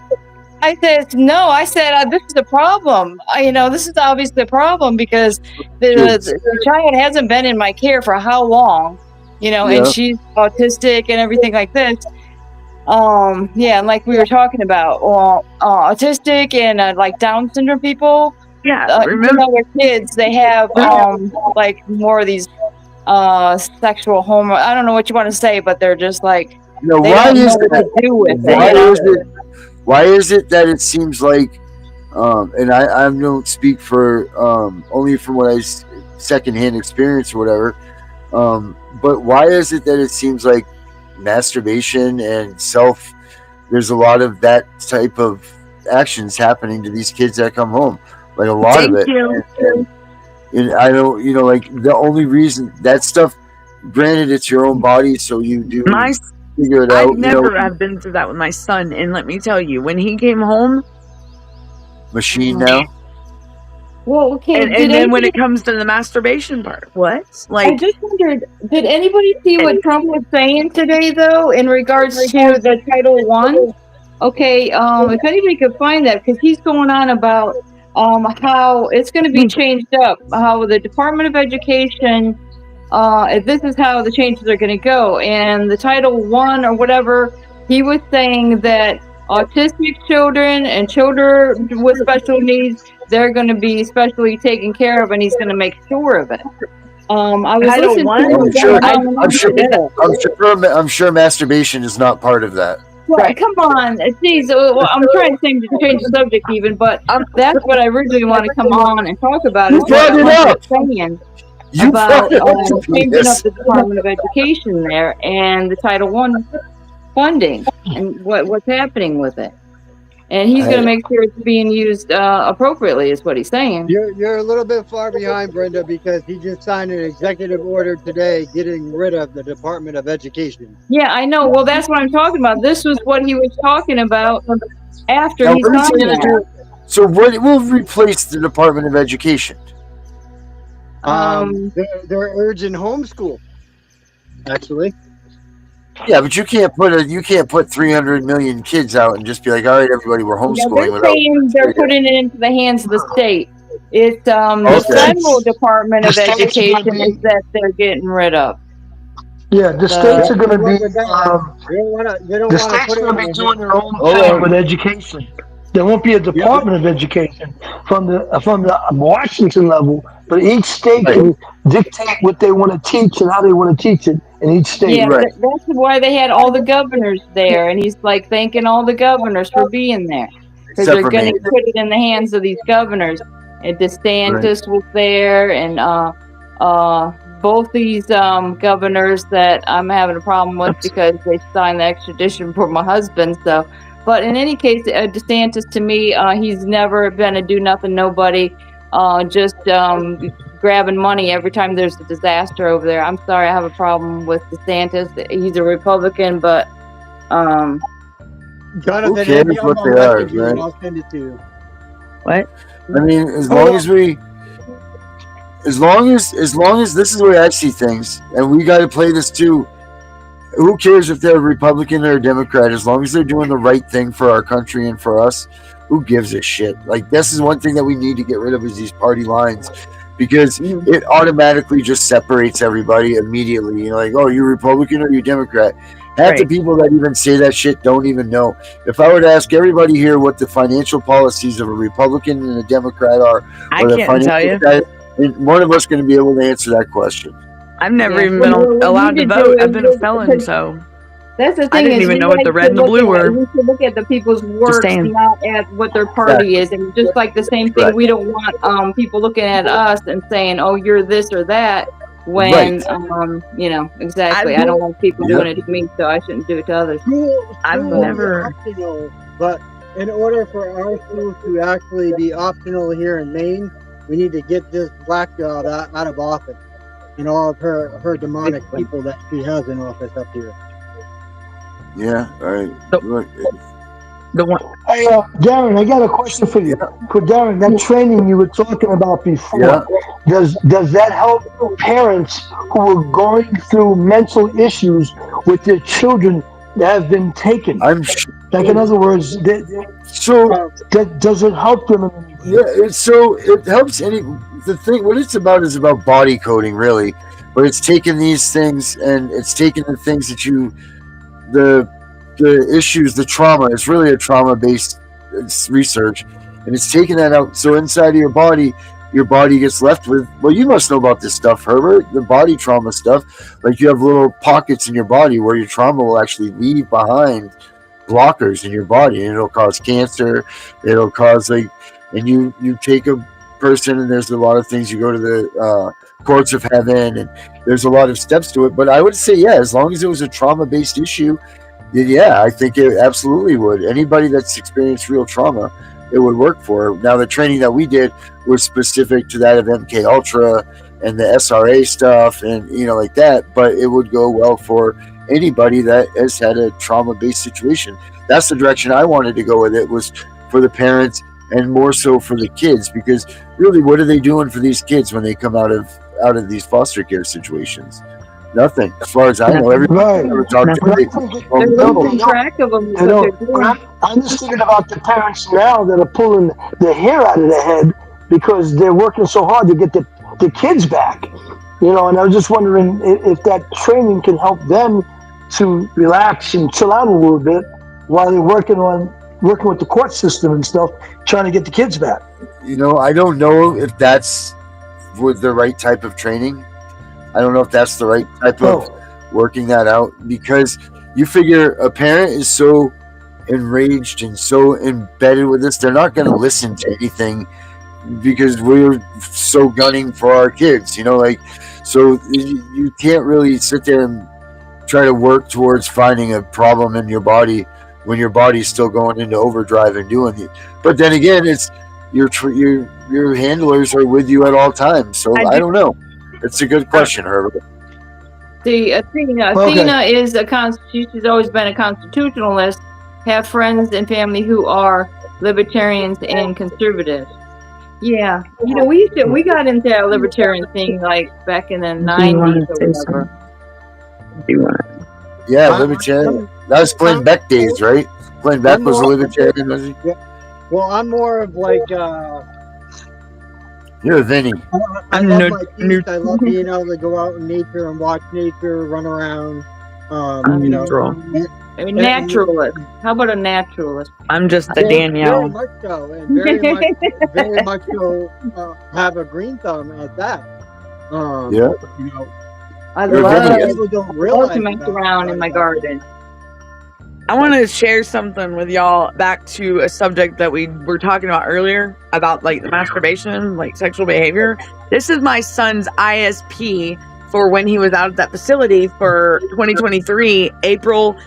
I said, no, I said, this is a problem. This is obviously a problem because the child hasn't been in my care for how long, and she's autistic and everything like this. And like we were talking about, autistic and like Down syndrome people. Yeah, remember their kids, they have like more of these sexual hormone. I don't know what you want to say, but they're just like, they don't know what to do with it. Why is it that it seems like, and I don't speak for only from what I secondhand experience or whatever, but why is it that it seems like masturbation and there's a lot of that type of actions happening to these kids that come home, like a lot of it. And I don't, like the only reason that stuff, granted, it's your own body, so you do. Figure it out. I've never have been through that with my son, and let me tell you, when he came home, machine now. Well, okay. And then when it comes to the masturbation part, what? Like, I just wondered, did anybody see what Trump was saying today, though, in regards to the Title I? Okay, if anybody could find that, because he's going on about how it's going to be changed up, how the Department of Education. This is how the changes are going to go. And the Title I or whatever, he was saying that autistic children and children with special needs, they're going to be specially taken care of, and he's going to make sure of it. I was listening I'm sure masturbation is not part of that. Right, come on. Geez, I'm trying to change the subject even, but that's what I originally want to come on and talk about. You brought it up. About changing up the Department of Education there and the Title I funding and what's happening with it. And he's going to make sure it's being used appropriately, is what he's saying. You're a little bit far behind, Brenda, because he just signed an executive order today getting rid of the Department of Education. Yeah, I know. Well, that's what I'm talking about. This was what he was talking about after he signed it. So what will replace the Department of Education? They're urging homeschool, actually. Yeah, but you can't put 300 million kids out and just be like, all right, everybody, we're homeschooling. They're putting it into the hands of the state. It's the federal Department of Education is that they're getting rid of. Yeah, the states are going to be. The states are going to be doing their own thing with education. There won't be a Department of Education from the Washington level, but each state Right. can dictate what they want to teach and how they want to teach it in each state. Yeah, Right. that's why they had all the governors there, and he's like thanking all the governors for being there because Except they're for going me. to put it in the hands of these governors. And DeSantis was there, and both these governors that I'm having a problem with because they signed the extradition for my husband. So, but in any case, DeSantis to me, he's never been a do nothing nobody. Just grabbing money every time there's a disaster over there. I'm sorry, I have a problem with DeSantis. He's a Republican, but Jonathan, cares hit me on what my they are, messenger man? and I'll send it to you. What? I mean, as Hold long on. as we, as long as this is the way I see things, and we got to play this too. Who cares if they're a Republican or a Democrat? As long as they're doing the right thing for our country and for us, who gives a shit? Like, this is one thing that we need to get rid of is these party lines, because it automatically just separates everybody immediately. You know, like, oh, you Republican or you Democrat? Half the Right. people that even say that shit don't even know. If I were to ask everybody here what the financial policies of a Republican and a Democrat are, I or the can't tell you. financial, one of us going to be able to answer that question. I've never Yeah. even been Well, what allowed we to need to vote. do I've is been a felon, so that's the I thing didn't is even we know what the like red to and the look blue at were. we should look at the people's works, saying. not at what their party is. And just like the same thing, Right. we don't want people looking at us and saying, "Oh, you're this or that." When you know exactly, I don't want people doing it to me, so I shouldn't do it to others. I've School is never. optional, but in order for our school to actually be optional here in Maine, we need to get this black girl out of office and all of her demonic people that she has in office up here. Yeah, all right. The one. Hey, Darren, I got a question for you. For Darren, that training you were talking about before, Yeah. does that help parents who are going through mental issues with their children that have been taken? I'm sh- Like, in other words, so does it help them in any way? yeah. It helps any. The thing, what it's about is about body coding, really. But it's taking these things and it's taking the things that the issues, the trauma. It's really a trauma-based research, and it's taking that out. So inside of your body gets left with. Well, you must know about this stuff, Herbert. The body trauma stuff. Like, you have little pockets in your body where your trauma will actually leave behind blockers in your body, and it'll cause cancer. It'll cause and you take a person, and there's a lot of things. You go to the courts of heaven, and there's a lot of steps to it. But I would say, yeah, as long as it was a trauma-based issue, yeah, I think it absolutely would. Anybody that's experienced real trauma, it would work for. Now, the training that we did was specific to that of MK Ultra and the SRA stuff, and like that. But it would go well for anybody that has had a trauma-based situation. That's the direction I wanted to go with it, was for the parents and more so for the kids, because really, what are they doing for these kids when they come out of these foster care situations? Nothing, as far as I know. Everybody Right. ever talked to They're losing track of them. They don't. I'm just thinking about the parents now that are pulling their hair out of their head because they're working so hard to get the kids back. And I was just wondering if that training can help them to relax and chill out a little bit while they're working with the court system and stuff, trying to get the kids back. I don't know if that's with the right type of training. I don't know if that's the right type of working that out, because you figure a parent is so enraged and so embedded with this, they're not going to listen to anything because we're so gunning for our kids, so you can't really sit there and try to work towards finding a problem in your body when your body's still going into overdrive and doing it. But then again, it's your handlers are with you at all times, so I don't know. It's a good question, Herbert. See, Athena is she's always been a constitutionalist. Have friends and family who are libertarians and conservatives. Yeah, we got into that libertarian thing like back in the 90s or whatever. Yeah, libertarian. That was Glenn Beck days, right? Glenn Beck was a libertarian, was he? Yeah. Well, I'm more of like. You're a Vinny. I love my peace. I love being able to go out in nature and watch nature, run around. A naturalist. How about a naturalist? I'm just a Very Danielle. much so, and very much so. Have a green thumb at that. Yeah. You know, I You're love very- people don't to realize mess that, around in my but, garden. I want to share something with y'all back to a subject that we were talking about earlier about like the masturbation, like sexual behavior. This is my son's ISP for when he was out at that facility for 2023, April,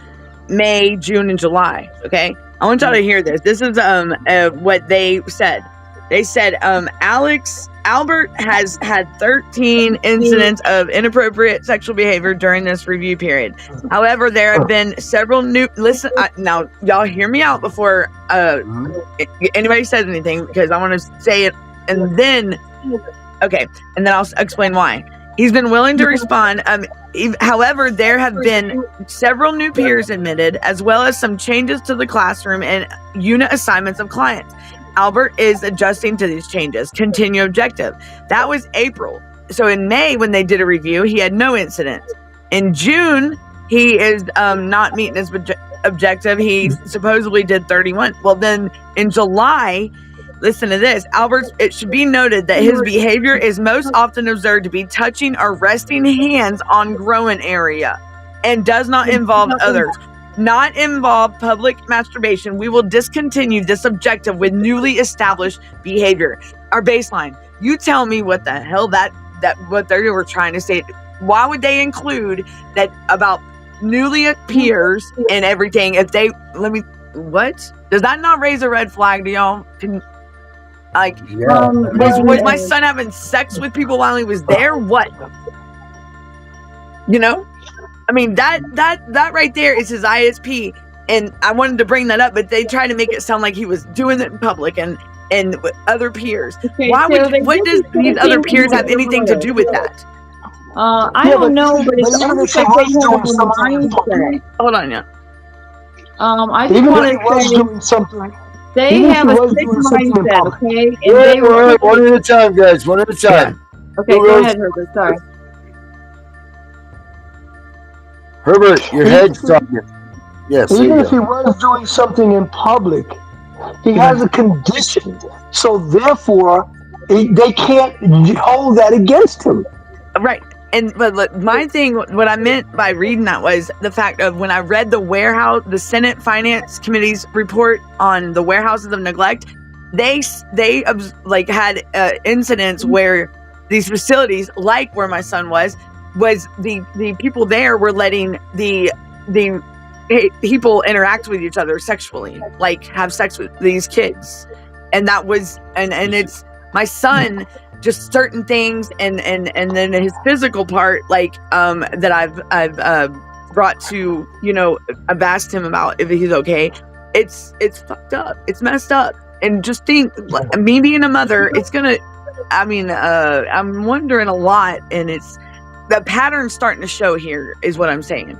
May, June, and July. Okay. I want y'all to hear this. This is what they said. They said Albert has had 13 incidents of inappropriate sexual behavior during this review period. However, there have been several new. Listen, now y'all hear me out before anybody says anything, because I want to say it, and then and then I'll explain why. He's been willing to respond. However, there have been several new peers admitted, as well as some changes to the classroom and unit assignments of clients. Albert is adjusting to these changes. Continue objective. That was April. So in May, when they did a review, he had no incidents. In June, he is not meeting his objective. He supposedly did 31. Well, then in July, listen to this. It should be noted that his behavior is most often observed to be touching or resting hands on growing area and does not involve others. Not involve public masturbation. We will discontinue this objective with newly established behavior. Our baseline. You tell me what the hell that what they were trying to say. Why would they include that about newly peers and everything? If they what? Does that not raise a red flag to y'all? Was my son having sex with people while he was there? What? You know? I mean, that right there is his ISP, and I wanted to bring that up, but they try to make it sound like he was doing it in public and with other peers. Okay, what does these other peers have anything to do with that? I don't know, but it's almost like they have a mindset. Hold on, yeah. I just Even want if he was to doing something. say they even if have he a was sick doing something in mindset, public. okay? And Yeah, they all right, one at a time, guys. One at a time. Okay, go ahead, Herbert. Sorry. Herbert, your head's talking. Yes. Even if he was doing something in public, he has a condition. So therefore, they can't hold that against him. Right. And but look, my thing, what I meant by reading that was the fact of when I read the Senate Finance Committee's report on the warehouses of neglect, they had incidents where these facilities, like where my son was the people there were letting the people interact with each other sexually, like have sex with these kids, and that was and it's my son. Just certain things, and then his physical part, like that I've brought to, I've asked him about if he's okay. It's fucked up. It's messed up. And just think, me being a mother, it's gonna. I'm wondering a lot, and it's the pattern starting to show here. Is what I'm saying.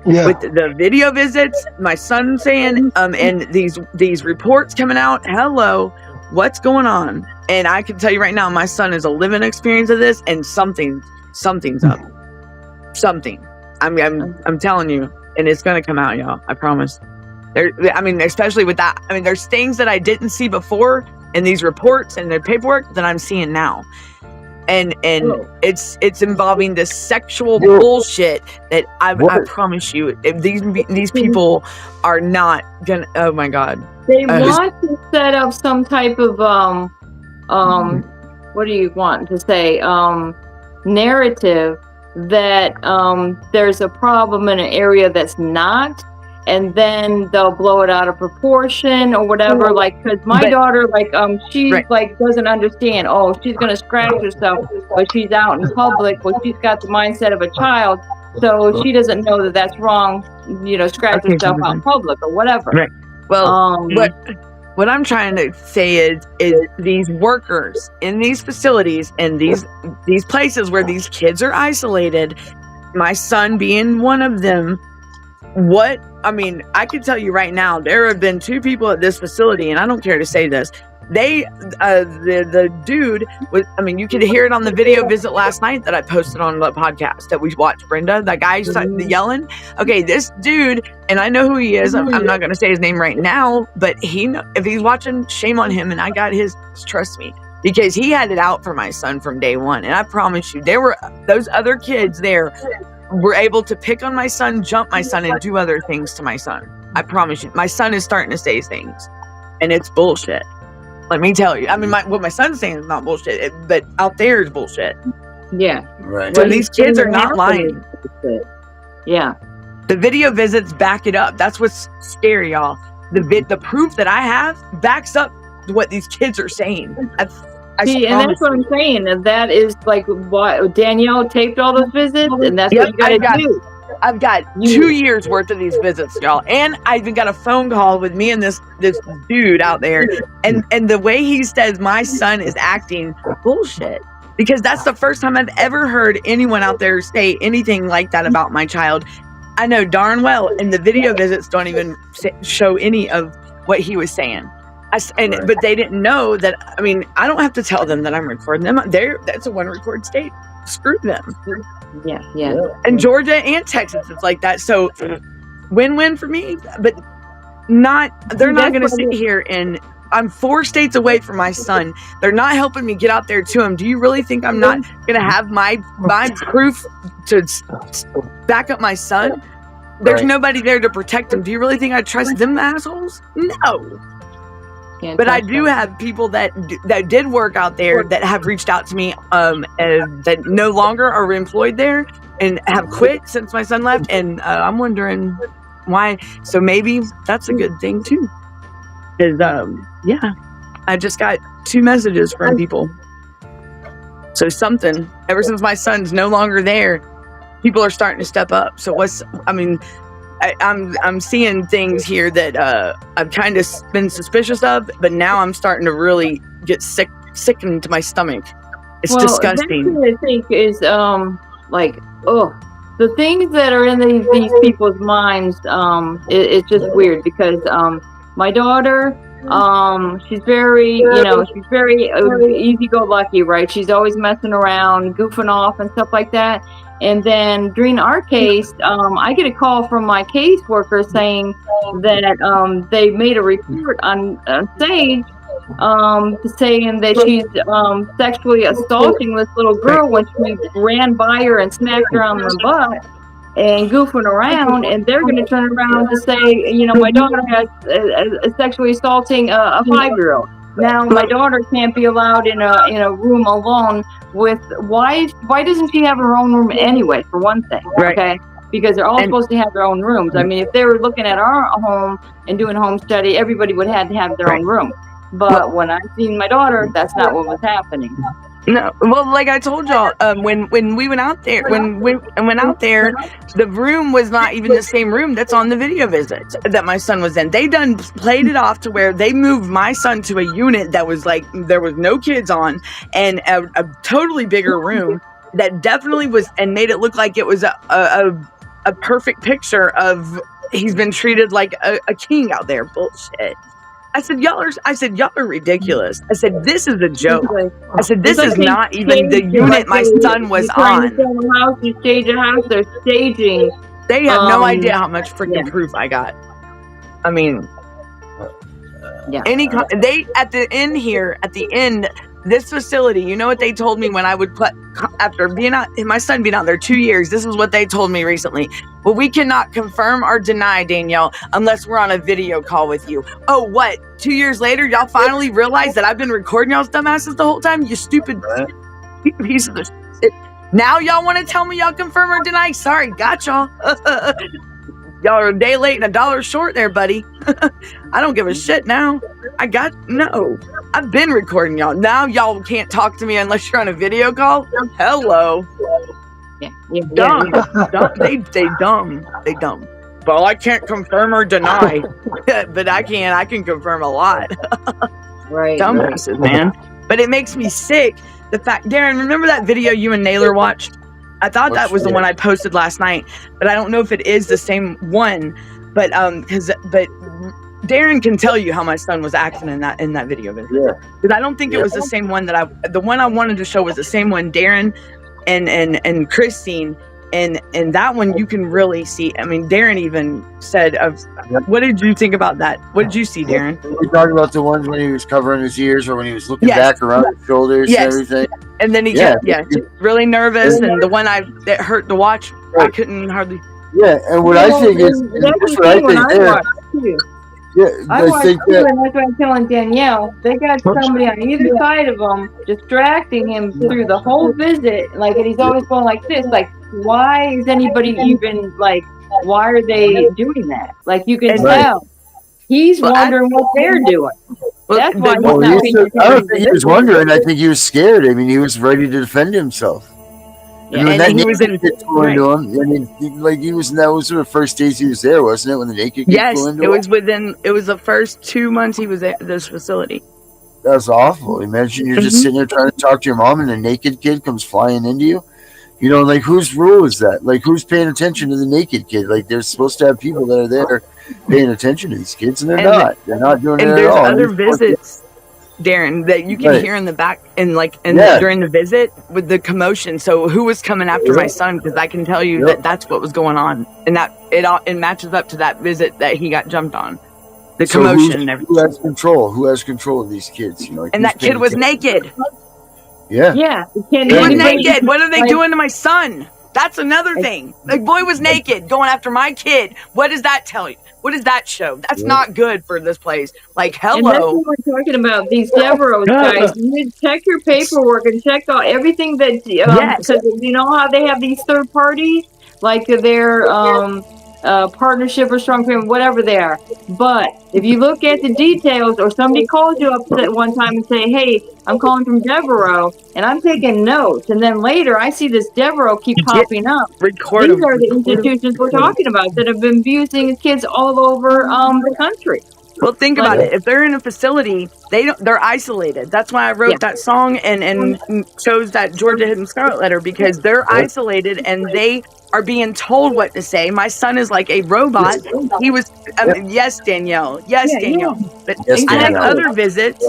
Yeah. With the video visits, my son saying, and these reports coming out. Hello, what's going on? And I can tell you right now, my son is a living experience of this, and something's up. Something. I'm telling you, and it's gonna come out, y'all. I promise. Especially with that. There's things that I didn't see before in these reports and the paperwork that I'm seeing now, and it's involving this sexual bullshit that I promise you, if these people are not gonna. Oh my God. They want to set up some type of what do you want to say? Narrative that there's a problem in an area that's not, and then they'll blow it out of proportion or whatever. Like, because my daughter, she doesn't understand. Oh, she's gonna scratch herself, but she's out in public. Well, she's got the mindset of a child, so she doesn't know that that's wrong. Scratch herself out in public or whatever. Right. Well, what I'm trying to say is these workers in these facilities and these places where these kids are isolated, my son being one of them, what I mean, I can tell you right now, there have been 2 people at this facility, and I don't care to say this. They, the dude was, I mean, you could hear it on the video visit last night that I posted on the podcast that we watched, Brenda, that guy yelling. Okay, this dude, and I know who he is. I'm not going to say his name right now, but if he's watching, shame on him. And I got his, trust me, because he had it out for my son from day one. And I promise you, there were those other kids there were able to pick on my son, jump my son, and do other things to my son. I promise you, my son is starting to say things, and it's bullshit. Let me tell you. I mean, what my son's saying is not bullshit, but out there is bullshit. Yeah. Right. So these kids are not lying. Yeah. The video visits back it up. That's what's scary, y'all. The proof that I have backs up what these kids are saying. See, and that's what I'm saying. And that is like what Danielle taped all those visits, and that's what you gotta do. I've got 2 years worth of these visits, y'all. And I even got a phone call with me and this dude out there. And the way he says my son is acting, bullshit. Because that's the first time I've ever heard anyone out there say anything like that about my child. I know darn well, and the video visits don't even show any of what he was saying. But they didn't know that. I mean, I don't have to tell them that I'm recording them. That's a 1 record state. Screw them. Yeah, yeah. And Georgia and Texas, it's like that. So win-win for me, but they're not going to sit here and I'm 4 states away from my son. They're not helping me get out there to him. Do you really think I'm not going to have my proof to back up my son? There's nobody there to protect him. Do you really think I trust them assholes? No. But I do have people that did work out there that have reached out to me that no longer are employed there and have quit since my son left. And I'm wondering why. So maybe that's a good thing too. Because, I just got 2 messages from people. So something, ever since my son's no longer there, people are starting to step up. So I'm seeing things here that I've kind of been suspicious of, but now I'm starting to really get sickened to my stomach. It's disgusting. That's what I think is the things that are in these people's minds. It's just weird because my daughter, she's very easy-go-lucky, right? She's always messing around, goofing off, and stuff like that. And then during our case, I get a call from my caseworker saying that they made a report on Sage saying that she's sexually assaulting this little girl when she ran by her and smacked her on the butt and goofing around. And they're going to turn around to say, my daughter has sexually assaulting a 5-year-old. Now my daughter can't be allowed in a room alone with why doesn't she have her own room anyway, for one thing? Right. Okay, because they're all supposed to have their own rooms. I mean, if they were looking at our home and doing home study, everybody would have to have their own room. But when I seen my daughter, that's not what was happening. No, well, like I told y'all, when we went out there, the room was not even the same room that's on the video visit that my son was in. They done played it off to where they moved my son to a unit that was like there was no kids on, and a totally bigger room that definitely was, and made it look like it was a perfect picture of he's been treated like a king out there. Bullshit. I said, y'all are ridiculous. I said, this is a joke. I said, this is not even the unit my son was on. You stage a house, they're staging. They have no idea how much freaking proof I got. I mean, they at the end, this facility, you know what they told me when I would put, after being out, my son being out there 2 years, this is what they told me recently. Well, we cannot confirm or deny, Danielle, unless we're on a video call with you. Oh, what? 2 years later, y'all finally realize that I've been recording y'all's dumbasses the whole time? You stupid piece of shit. Now y'all want to tell me y'all confirm or deny? Sorry, got y'all. Y'all are a day late and $1 short there, buddy. I don't give a shit now. I've been recording y'all. Now y'all can't talk to me unless you're on a video call. Hello. Dumb. They dumb. Well, I can't confirm or deny, but I can confirm a lot. Right. Dumbasses, man. But it makes me sick. The fact, Darren, remember that video you and Naylor watched? I thought that was the one I posted last night, but I don't know if it is the same one. but Darren can tell you how my son was acting in that video. Yeah. Because I don't think it was the same one the one I wanted to show was the same one Darren and Christine. And that one you can really see. I mean, Darren even said, what did you think about that? What did you see, Darren? You're talking about the ones when he was covering his ears or when he was looking back around his shoulders and everything. And then he kept, really nervous. And the one that hurt to watch, I couldn't hardly. Yeah, and what I think is, that's what I think there. I watched too, and that's what I'm telling Danielle. They got somebody on either side of him distracting him through the whole visit. Like, and he's always going like this. Like, why is anybody even like? Why are they doing that? Like, you can tell he's wondering what they're doing. That's why he's not paying attention. I don't think he was wondering. I think he was scared. I mean, he was ready to defend himself. Yeah, and he was in going to him. I mean, like that was the first days he was there, wasn't it? When the naked kid flew into him? It was the first 2 months he was at this facility. That was awful. Imagine you're just sitting there trying to talk to your mom and a naked kid comes flying into you. You know, like whose rule is that? Like who's paying attention to the naked kid? Like they're supposed to have people that are there paying attention to these kids, and they're not. They're not doing it at all. And there's other visits, Darren, that you can hear in the back and during the visit with the commotion. So who was coming after my son? Because I can tell you that's what was going on, and that it matches up to that visit that he got jumped on. The commotion and everything. Who has control? Who has control of these kids? You know, like and that kid was naked. Yeah. Yeah. He was naked. What are they doing to my son? That's another thing. The boy was naked going after my kid. What does that tell you? What does that show? That's not good for this place. Like, hello. And that's what we're talking about. These Devereaux guys. You need to check your paperwork and check out everything that, because you know how they have these third parties? Like their partnership or strong family, whatever they are. But if you look at the details, or somebody calls you up at one time and say, hey, I'm calling from Devereaux, and I'm taking notes, and then later I see this Devereaux keep popping up. These are the institutions we're talking about that have been abusing kids all over the country. Well, think about it. If they're in a facility, they're isolated. That's why I wrote that song and chose that Georgia Hidden Scarlet letter, because they're isolated and they are being told what to say. My son is like a robot. He was, yes, Danielle. Yes, Danielle. But I have other visits,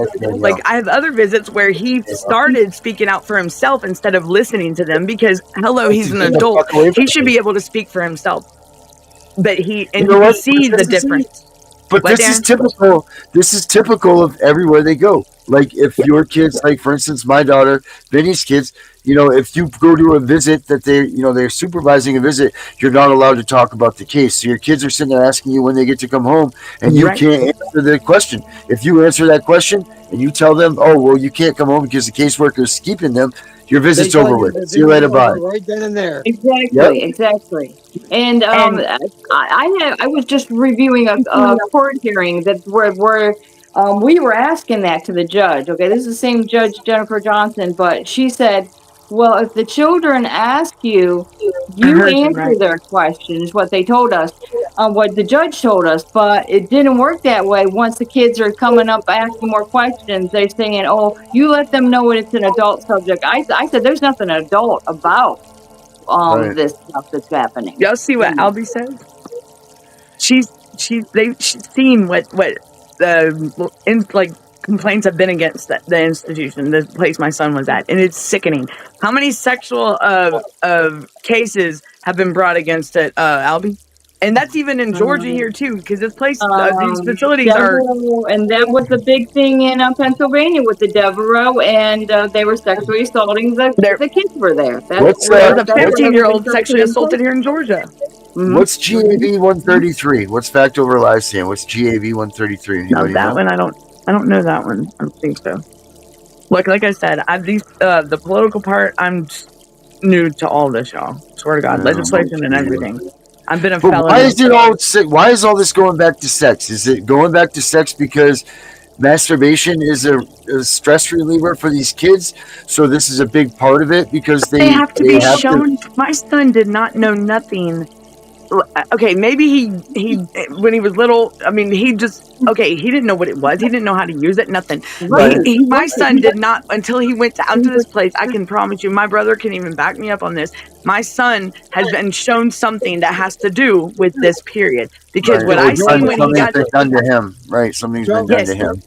where he started speaking out for himself instead of listening to them, because he's an adult. He should be able to speak for himself. But he sees the difference. But this is typical. This is typical of everywhere they go. Like if your kids, like for instance, my daughter, Vinny's kids, you know, if you go to a visit that they're supervising a visit, you're not allowed to talk about the case. So your kids are sitting there asking you when they get to come home, and you can't answer the question. If you answer that question and you tell them, oh, well, you can't come home because the caseworker is keeping them, your visit's over with. See you later, bye. Right then and there. Exactly. And I was just reviewing a court hearing that where we were asking that to the judge. Okay, this is the same judge, Jennifer Johnson, but she said, well, if the children ask you, you answer their questions, what they told us, what the judge told us, but it didn't work that way. Once the kids are coming up asking more questions, they're saying, oh, you let them know when it's an adult subject. I said, there's nothing adult about this stuff that's happening. Y'all see what Albie said? She's seen what complaints have been against the institution, the place my son was at, and it's sickening. How many sexual cases have been brought against it, Albie? And that's even in Georgia here too, because this place, these facilities Devereaux, and that was the big thing in Pennsylvania with the Devereaux, and they were sexually assaulting the kids were there. There was a 15-year-old sexually assaulted here in Georgia. Mm-hmm. What's GAV 133? What's Fact Over Live saying? What's GAV 133? No, that one I don't know that one. I don't think so. Like I said, the political part, I'm new to all this, y'all. Swear to God, legislation and everything. I've been a felon. Why is all this going back to sex? Is it going back to sex because masturbation is a stress reliever for these kids? So this is a big part of it because they have to be shown. My son did not know nothing okay, maybe he when he was little, I mean, he didn't know what it was. He didn't know how to use it, nothing. Right. My son did not, until he went out to this place. I can promise you, my brother can even back me up on this. My son has been shown something that has to do with this period, because what I seen when he got something's been done to him. Right, something's been done to him.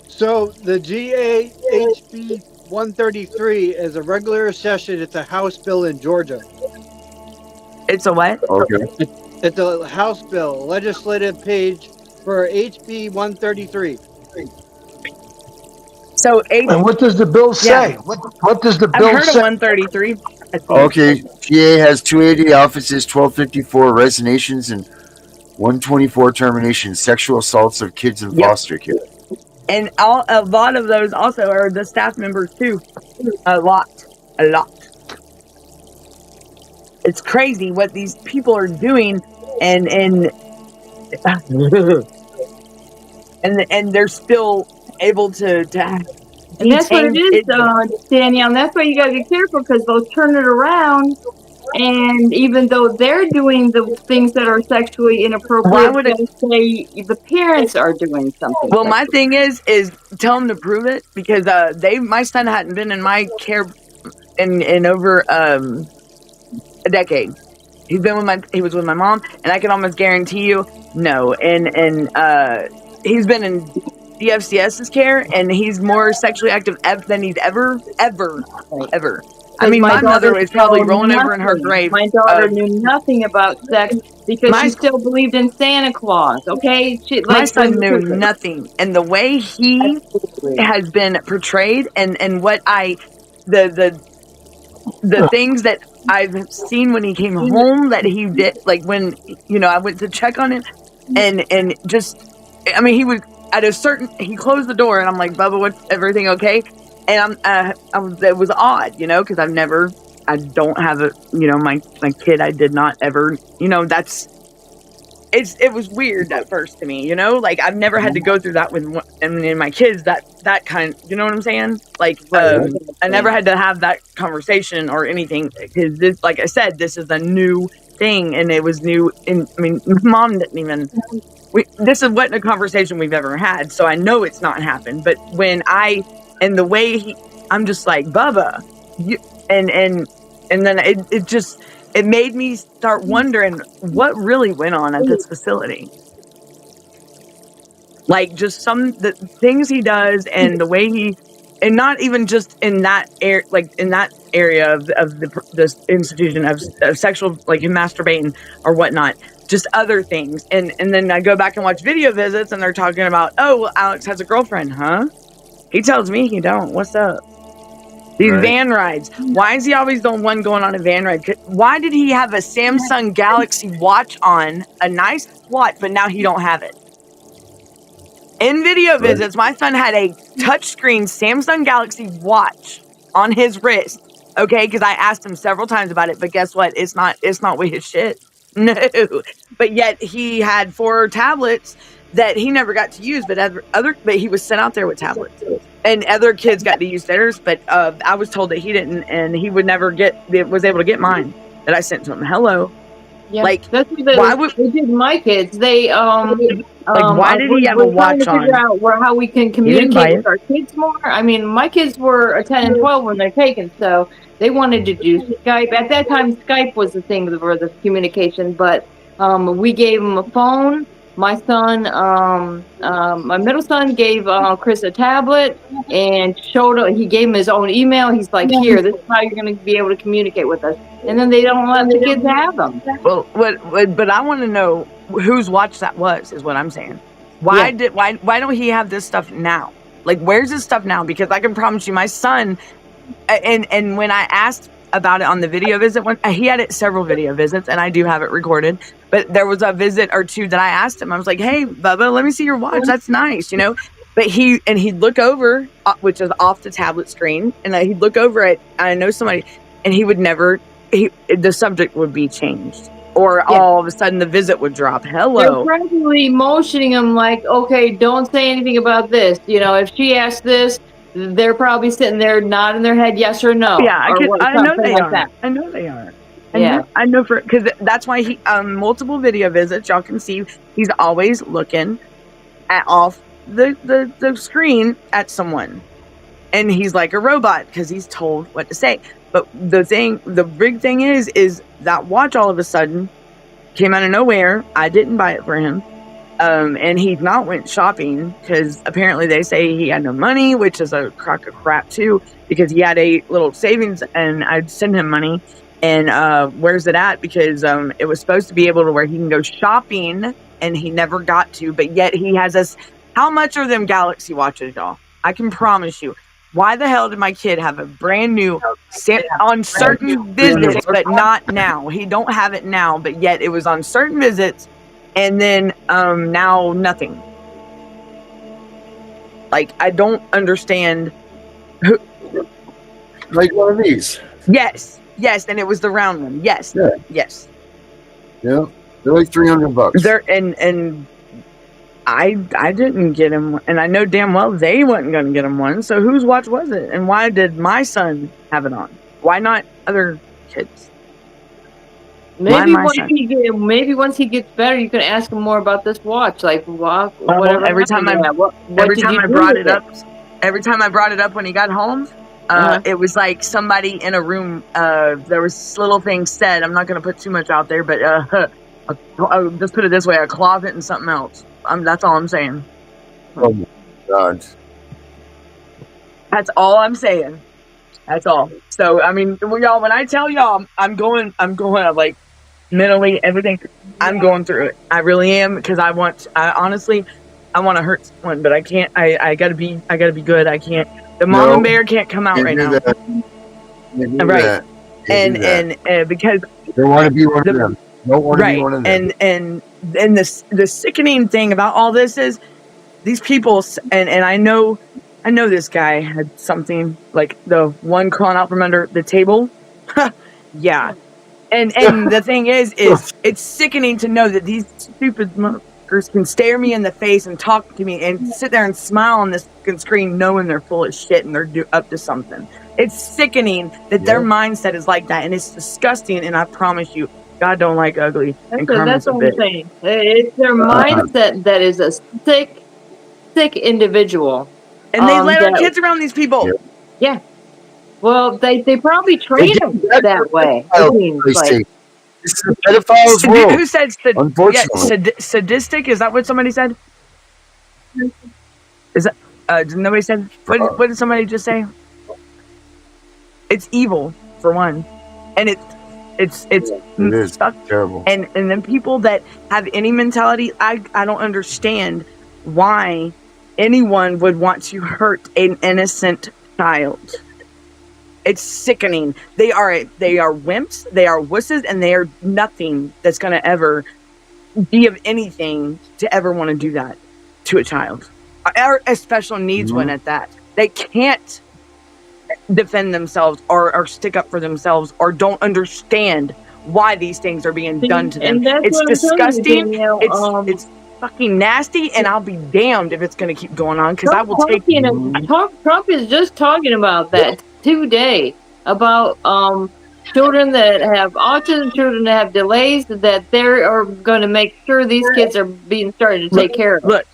So the GAHB 133 is a regular session. It's a House bill in Georgia. It's a what? Okay. It's a House bill, legislative page for HB 133. So And what does the bill say? What does the I've bill heard of say? 133. Okay, GA has 280 offices, 1254 resignations, and 124 terminations, sexual assaults of kids in foster care. And a lot of those also are the staff members too. A lot. It's crazy what these people are doing, and they're still able to and that's what it is, Danielle. And that's why you got to be careful, because they'll turn it around. And even though they're doing the things that are sexually inappropriate, say the parents are doing something. Well, my thing is tell them to prove it, because my son hadn't been in my care in over a decade. He was with my mom, and I can almost guarantee you, no. And he's been in DFCS's care, and he's more sexually active than he's ever. I mean, my mother is probably rolling over in her grave. My daughter knew nothing about sex because she still believed in Santa Claus. Okay, my son knew nothing, and the way he has been portrayed, and what the things that I've seen when he came home that he did, like when I went to check on him, and just, I mean, he was at he closed the door, and I'm like, Bubba, what's everything okay? And it was odd, because I don't have my kid. I did not ever, it was weird at first to me, like I've never had to go through that with my kids, that kind, you know what I'm saying? Like, I never had to have that conversation or anything, because this, like I said, this is a new thing, and it was new. And I mean, mom didn't even, this wasn't a conversation we've ever had, so I know it's not happened. But and the way I'm just like, Bubba, and then it made me start wondering what really went on at this facility. Like, just the things he does, and the way and not even just in that area of this institution of sexual, like him masturbating or whatnot, just other things. And then I go back and watch video visits, and they're talking about, oh, well, Alex has a girlfriend, huh? He tells me he don't. What's up? These van rides. Why is he always the one going on a van ride? Why did he have a Samsung Galaxy watch on, a nice watch, but now he don't have it? In video visits, my son had a touchscreen Samsung Galaxy watch on his wrist. Okay, because I asked him several times about it, but guess what? It's not with his shit. No. But yet he had 4 tablets that he never got to use, but he was sent out there with tablets, and other kids got to use theirs. But I was told that he didn't, and he would never was able to get mine that I sent to him. Hello, yeah. Like, that's what they did my kids. They why did he have a watch on? Figure out how we can communicate with our kids more. I mean, my kids were 10 and 12 when they're taken, so they wanted to do Skype. At that time, Skype was the thing for the communication, but we gave them a phone. My son, my middle son gave Chris a tablet and he gave him his own email. He's like, here, this is how you're going to be able to communicate with us. And then they don't let the kids have them. Well, but I want to know whose watch that was, is what I'm saying. Why don't he have this stuff now? Like, where's this stuff now? Because I can promise you, my son, and when I asked about it on the video visit, he had it several video visits, and I do have it recorded, but there was a visit or two that I asked him. I was like, hey, Bubba, let me see your watch. That's nice, but he'd look over, which is off the tablet screen, and he'd look over at, I know somebody, and he would never, the subject would be changed, or all of a sudden the visit would drop. Hello. They're probably motioning him like, okay, don't say anything about this. If she asks this, they're probably sitting there nodding their head yes or no. Yeah, I know they are. I know they are. I know for because that's why he multiple video visits. Y'all can see he's always looking off the screen at someone, and he's like a robot because he's told what to say. But the big thing is that watch all of a sudden came out of nowhere. I didn't buy it for him. And he's not went shopping because apparently they say he had no money, which is a crock of crap too, because he had a little savings and I'd send him money. And where's it at? Because it was supposed to be able to where he can go shopping and he never got to, but yet he has us. How much are them Galaxy watches, y'all? I can promise you. Why the hell did my kid have a brand new on certain visits, but not now? He don't have it now, but yet it was on certain visits. And then now nothing. Like, I don't understand. Like one of these. Yes, and it was the round one. Yes, yeah. Yes. Yeah, they're like $300. They're and I didn't get him, and I know damn well they wasn't going to get him one. So whose watch was it, and why did my son have it on? Why not other kids? Maybe once he gets better, you can ask him more about this watch, like whatever. Every time I brought it up when he got home, it was like somebody in a room. There was little things said. I'm not going to put too much out there, but I'll just put it this way: a closet and something else. That's all I'm saying. Oh my God. That's all I'm saying. That's all. So I mean, y'all, when I tell y'all, I'm going like mentally, everything. I'm going through it. I really am, because I honestly want to hurt someone, but I can't. I gotta be good. I can't. The mama bear can't come out right now. Right. And because they want to be one of them. Don't want to be one of them. And the sickening thing about all this is these people, and I know this guy had something like the one crawling out from under the table. Yeah. And the thing is it's sickening to know that these stupid motherfuckers can stare me in the face and talk to me and sit there and smile on this fucking screen knowing they're full of shit and they're up to something. It's sickening that their mindset is like that, and it's disgusting, and I promise you, God don't like ugly. That's what I'm saying. It's their mindset that is a sick individual. And they let our kids around these people. Yeah. Well, they probably train them that way. This is a pedophile's world. Who said unfortunately? Sadistic? Is that what somebody said? Is that nobody said? What did somebody just say? It's evil for one, and it is terrible. And then people that have any mentality, I don't understand why anyone would want to hurt an innocent child. It's sickening. They are wimps, they are wusses, and they are nothing that's going to ever be of anything to ever want to do that to a child, or a special needs one at that. They can't defend themselves or stick up for themselves, or don't understand why these things are being done to them. It's disgusting. It's fucking nasty, and I'll be damned if it's going to keep going on, because I will take. Trump is just talking about that today, about children that have autism, children that have delays, that they are going to make sure these kids are being started to take care of. Look,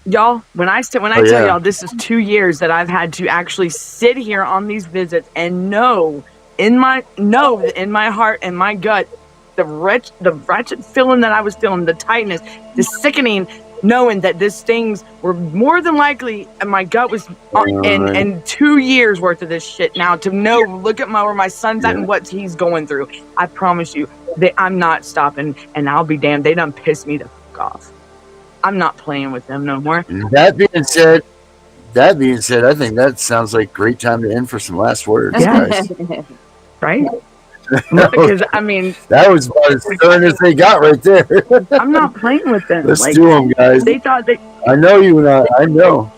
y'all, when I tell y'all, this is 2 years that I've had to actually sit here on these visits and know in my heart and my gut the wretched feeling that I was feeling, the tightness, the sickening, knowing that these things were more than likely, and my gut was in 2 years worth of this shit now, to know, look at where my son's at and what he's going through. I promise you that I'm not stopping, and I'll be damned. They done pissed me the fuck off. I'm not playing with them no more. That being said, I think that sounds like a great time to end for some last words, guys. Right? Because I mean, that was about as stern as they got right there. I'm not playing with them. Let's do them, guys. They thought they. I know you're not. I know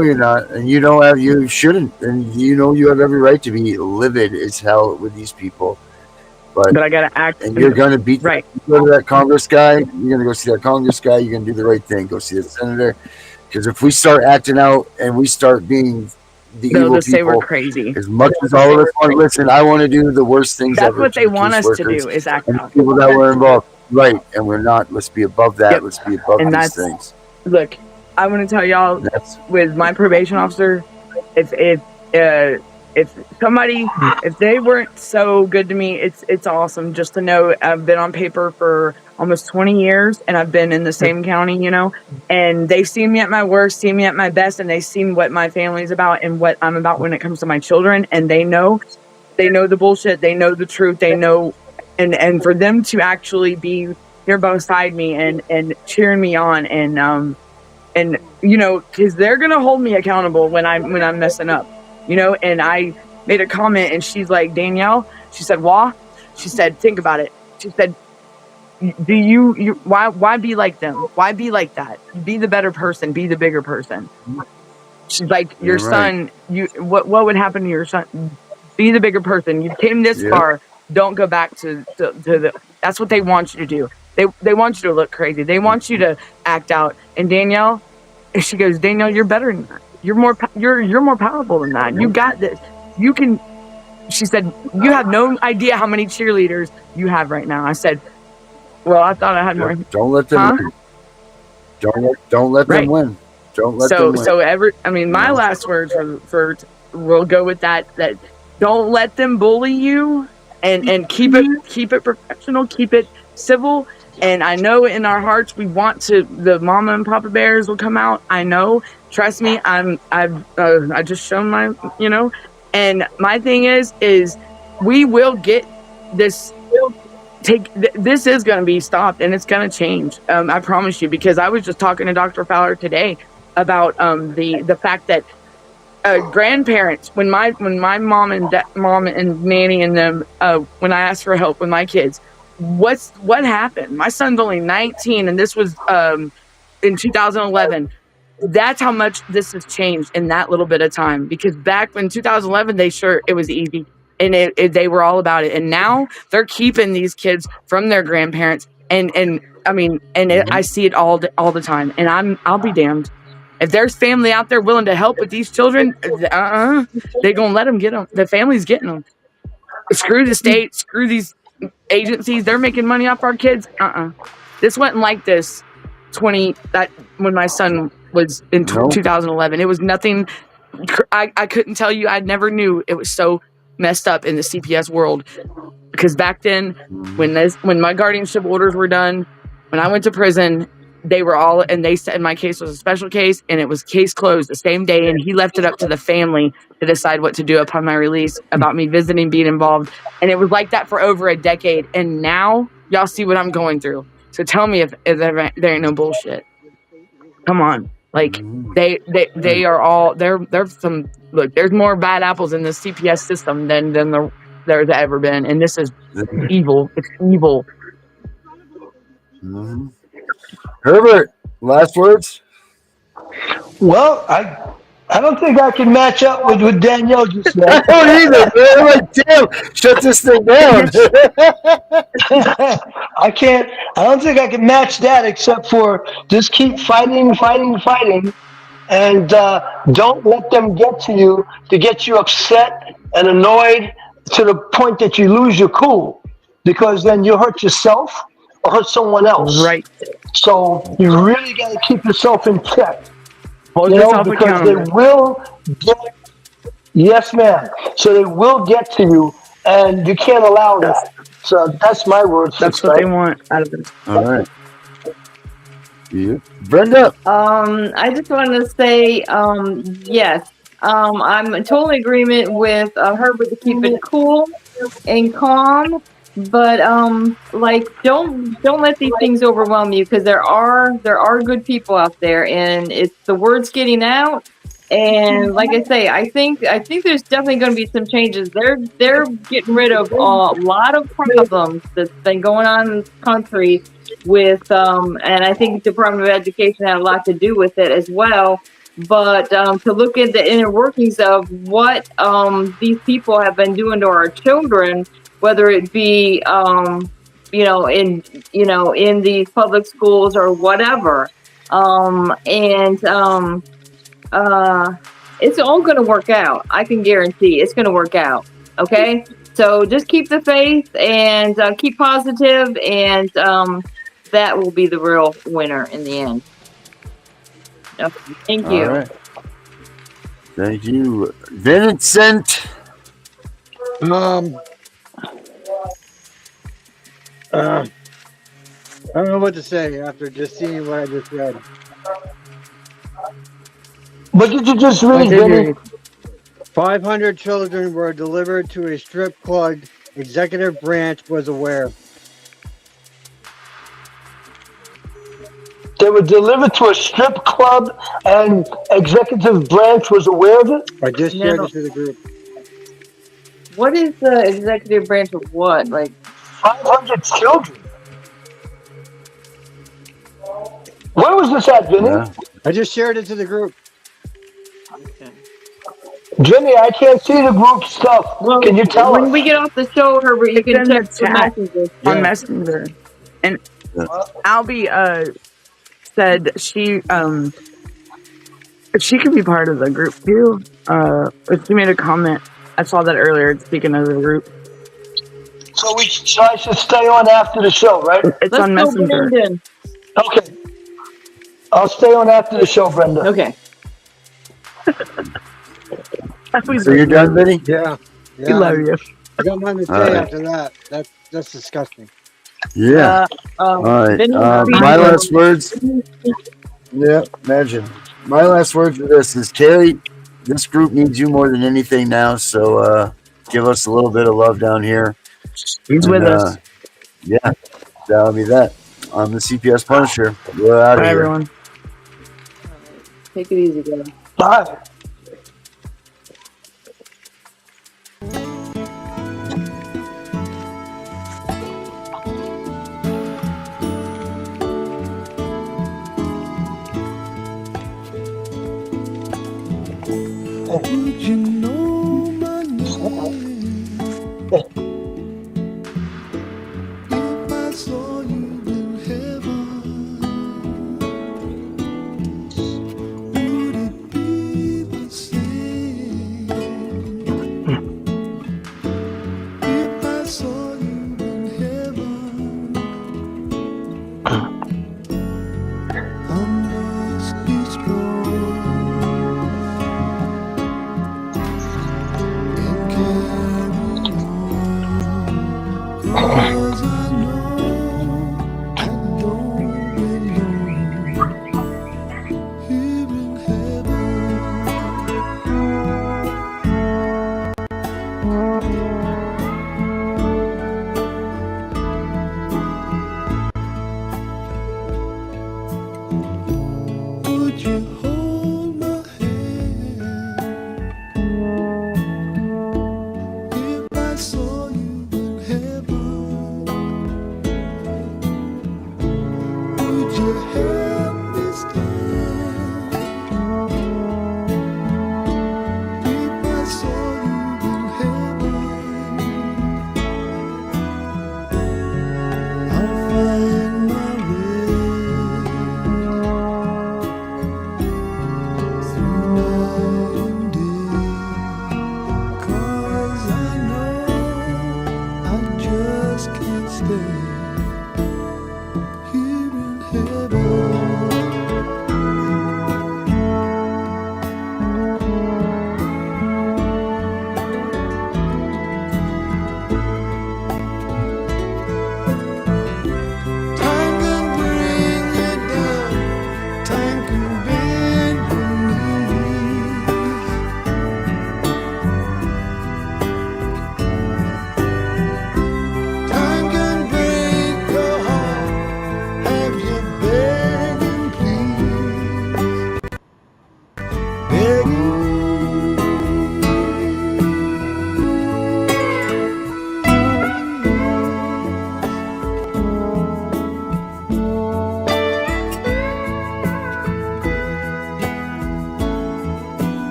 you're not, and you shouldn't, and you have every right to be livid as hell with these people. But I gotta act. And you're gonna beat. Right. You go to that Congress guy. You're gonna go see that Congress guy. You're gonna do the right thing. Go see the senator. Because if we start acting out and we start being the They'll evil just say we're people. crazy. As much as all of us want to listen, I want to do the worst things That's ever what to they the want case us to workers do is act and the out. people that were involved. Right, and we're not. Let's be above that. Yep. Let's be above And these that's things. look. I'm gonna tell y'all That's with my probation officer, if somebody if they weren't so good to me, it's awesome just to know I've been on paper for almost 20 years and I've been in the same county, and they've seen me at my worst, seen me at my best, and they've seen what my family's about and what I'm about when it comes to my children, and they know the bullshit, they know the truth, they know, and for them to actually be here beside me and cheering me on and because they're gonna hold me accountable when I'm messing up, and I made a comment and she's like, Danielle, she said, she said, think about it, she said, do you why be like them, why be like that, be the better person, be the bigger person. She's like, your son, what would happen to your son? Be the bigger person. You came this far. Don't go back to the. That's what they want you to do. They want you to look crazy. They want you to act out. And Danielle, she goes, Danielle, you're better than that. You're more powerful than that. You got this. You can. She said, you have no idea how many cheerleaders you have right now. I said, well, I thought I had more. Don't let them win. Don't let them win. Don't let them win. My last words for we'll go with that don't let them bully you, and keep it professional, keep it civil. And I know in our hearts we want to, the mama and papa bears will come out. I know, trust me, I just shown my, and my thing is we will get this. This is going to be stopped and it's going to change. I promise you, because I was just talking to Dr. Fowler today about the fact that grandparents, when my mom and nanny and them, when I asked for help with my kids, what happened? My son's only 19 and this was in 2011. That's how much this has changed in that little bit of time, because back when 2011 it was easy and they were all about it, and now they're keeping these kids from their grandparents, and I see it all the time, and I'll be damned if there's family out there willing to help with these children. They're gonna let them get them. The family's getting them. Screw the state, screw these agencies, they're making money off our kids. This wasn't like this when my son was in 2011. It was nothing. I couldn't tell you. I never knew it was so messed up in the CPS world, because back then when my guardianship orders were done, when I went to prison, they were all, and they said my case was a special case and it was case closed the same day, and he left it up to the family to decide what to do upon my release about me visiting, being involved. And it was like that for over a decade, and now y'all see what I'm going through. So tell me if there ain't no bullshit. Come on. Like they are all, there's some, look, there's more bad apples in the CPS system than there's ever been, and this is evil. It's evil. Herbert, last words? Well, I don't think I can match up with Danielle just now. I don't either, man. I'm like, damn, shut this thing down. I can't. I don't think I can match that, except for just keep fighting, and don't let them get to you to get you upset and annoyed to the point that you lose your cool, because then you hurt yourself or hurt someone else. Right. So you really got to keep yourself in check. Hold yourself because accountable. they will get. Yes, ma'am. So they will get to you, and you can't allow that. So that's my word. That's what they want out of it. All right. You, Brenda. I just want to say, yes. I'm in total agreement with Herbert to keep it cool and calm, but don't let these things overwhelm you, because there are good people out there, and it's the word's getting out. And like I say, I think there's definitely going to be some changes. They're getting rid of a lot of problems that's been going on in this country with and I think the Department of Education had a lot to do with it as well. But to look at the inner workings of what these people have been doing to our children, whether it be in these public schools or whatever, It's all going to work out. I can guarantee it's going to work out. Okay? So just keep the faith and keep positive, and that will be the real winner in the end. Okay, thank you. All right. Thank you, Vincent. I don't know what to say after just seeing what I just read. What did you just read, Vinny? 500 children were delivered to a strip club. Executive branch was aware. They were delivered to a strip club, and executive branch was aware of it. I just shared No. it to the group. What is the executive branch of what? Like 500 children. Where was this at, Vinny? Yeah. I just shared it to the group. Jimmy, I can't see the group stuff. Well, Can you tell when us? we get off the show, Herbert, you It's can in the check the chat. messages. On Yeah. Messenger. And Albie said she could be part of the group too. She made a comment. I saw that earlier. Speaking of the group, So I should stay on after the show, right? it's Let's on go, Messenger. Brandon. Okay. I'll stay on after the show, Brenda. Okay. So you're done, Vinny? Yeah. We love you. I got nothing to say All right. after that. That's disgusting. Yeah. All right. Vinny, My last words. Yeah, imagine. My last words for this is, Carrie, this group needs you more than anything now. So give us a little bit of love down here. He's with us. Yeah, that'll be that. I'm the CPS Punisher. We're out of Bye, here. everyone. Take it easy, guys. Bye. You know my name. If I saw you in heaven, would it be the same? If I saw you in heaven, I must be strong. Cause I know I don't belong here in heaven. Would you hold my hand if I saw you in heaven? Would you help me stand if I saw you in heaven? I'll find my way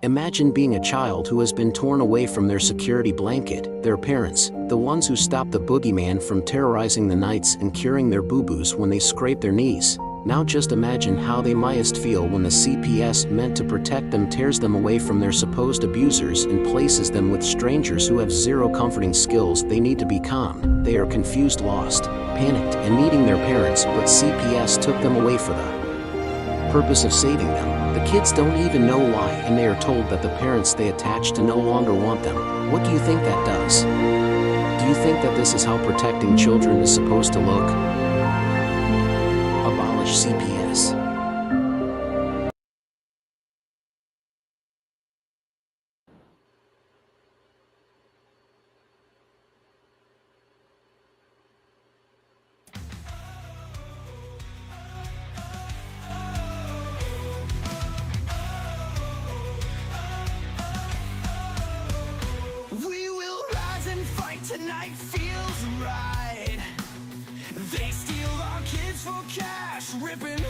Imagine being a child who has been torn away from their security blanket, their parents, the ones who stopped the boogeyman from terrorizing the nights and curing their boo-boos when they scrape their knees. Now just imagine how they mightst feel when the CPS meant to protect them tears them away from their supposed abusers and places them with strangers who have zero comforting skills. They need to be calm. They are confused, lost, panicked, and needing their parents, but CPS took them away for the purpose of saving them. The kids don't even know why, and they are told that the parents they attach to no longer want them. What do you think that does? Do you think that this is how protecting children is supposed to look? Abolish CPS. We will rise and fight tonight, feels right. They steal our kids for cash, ripping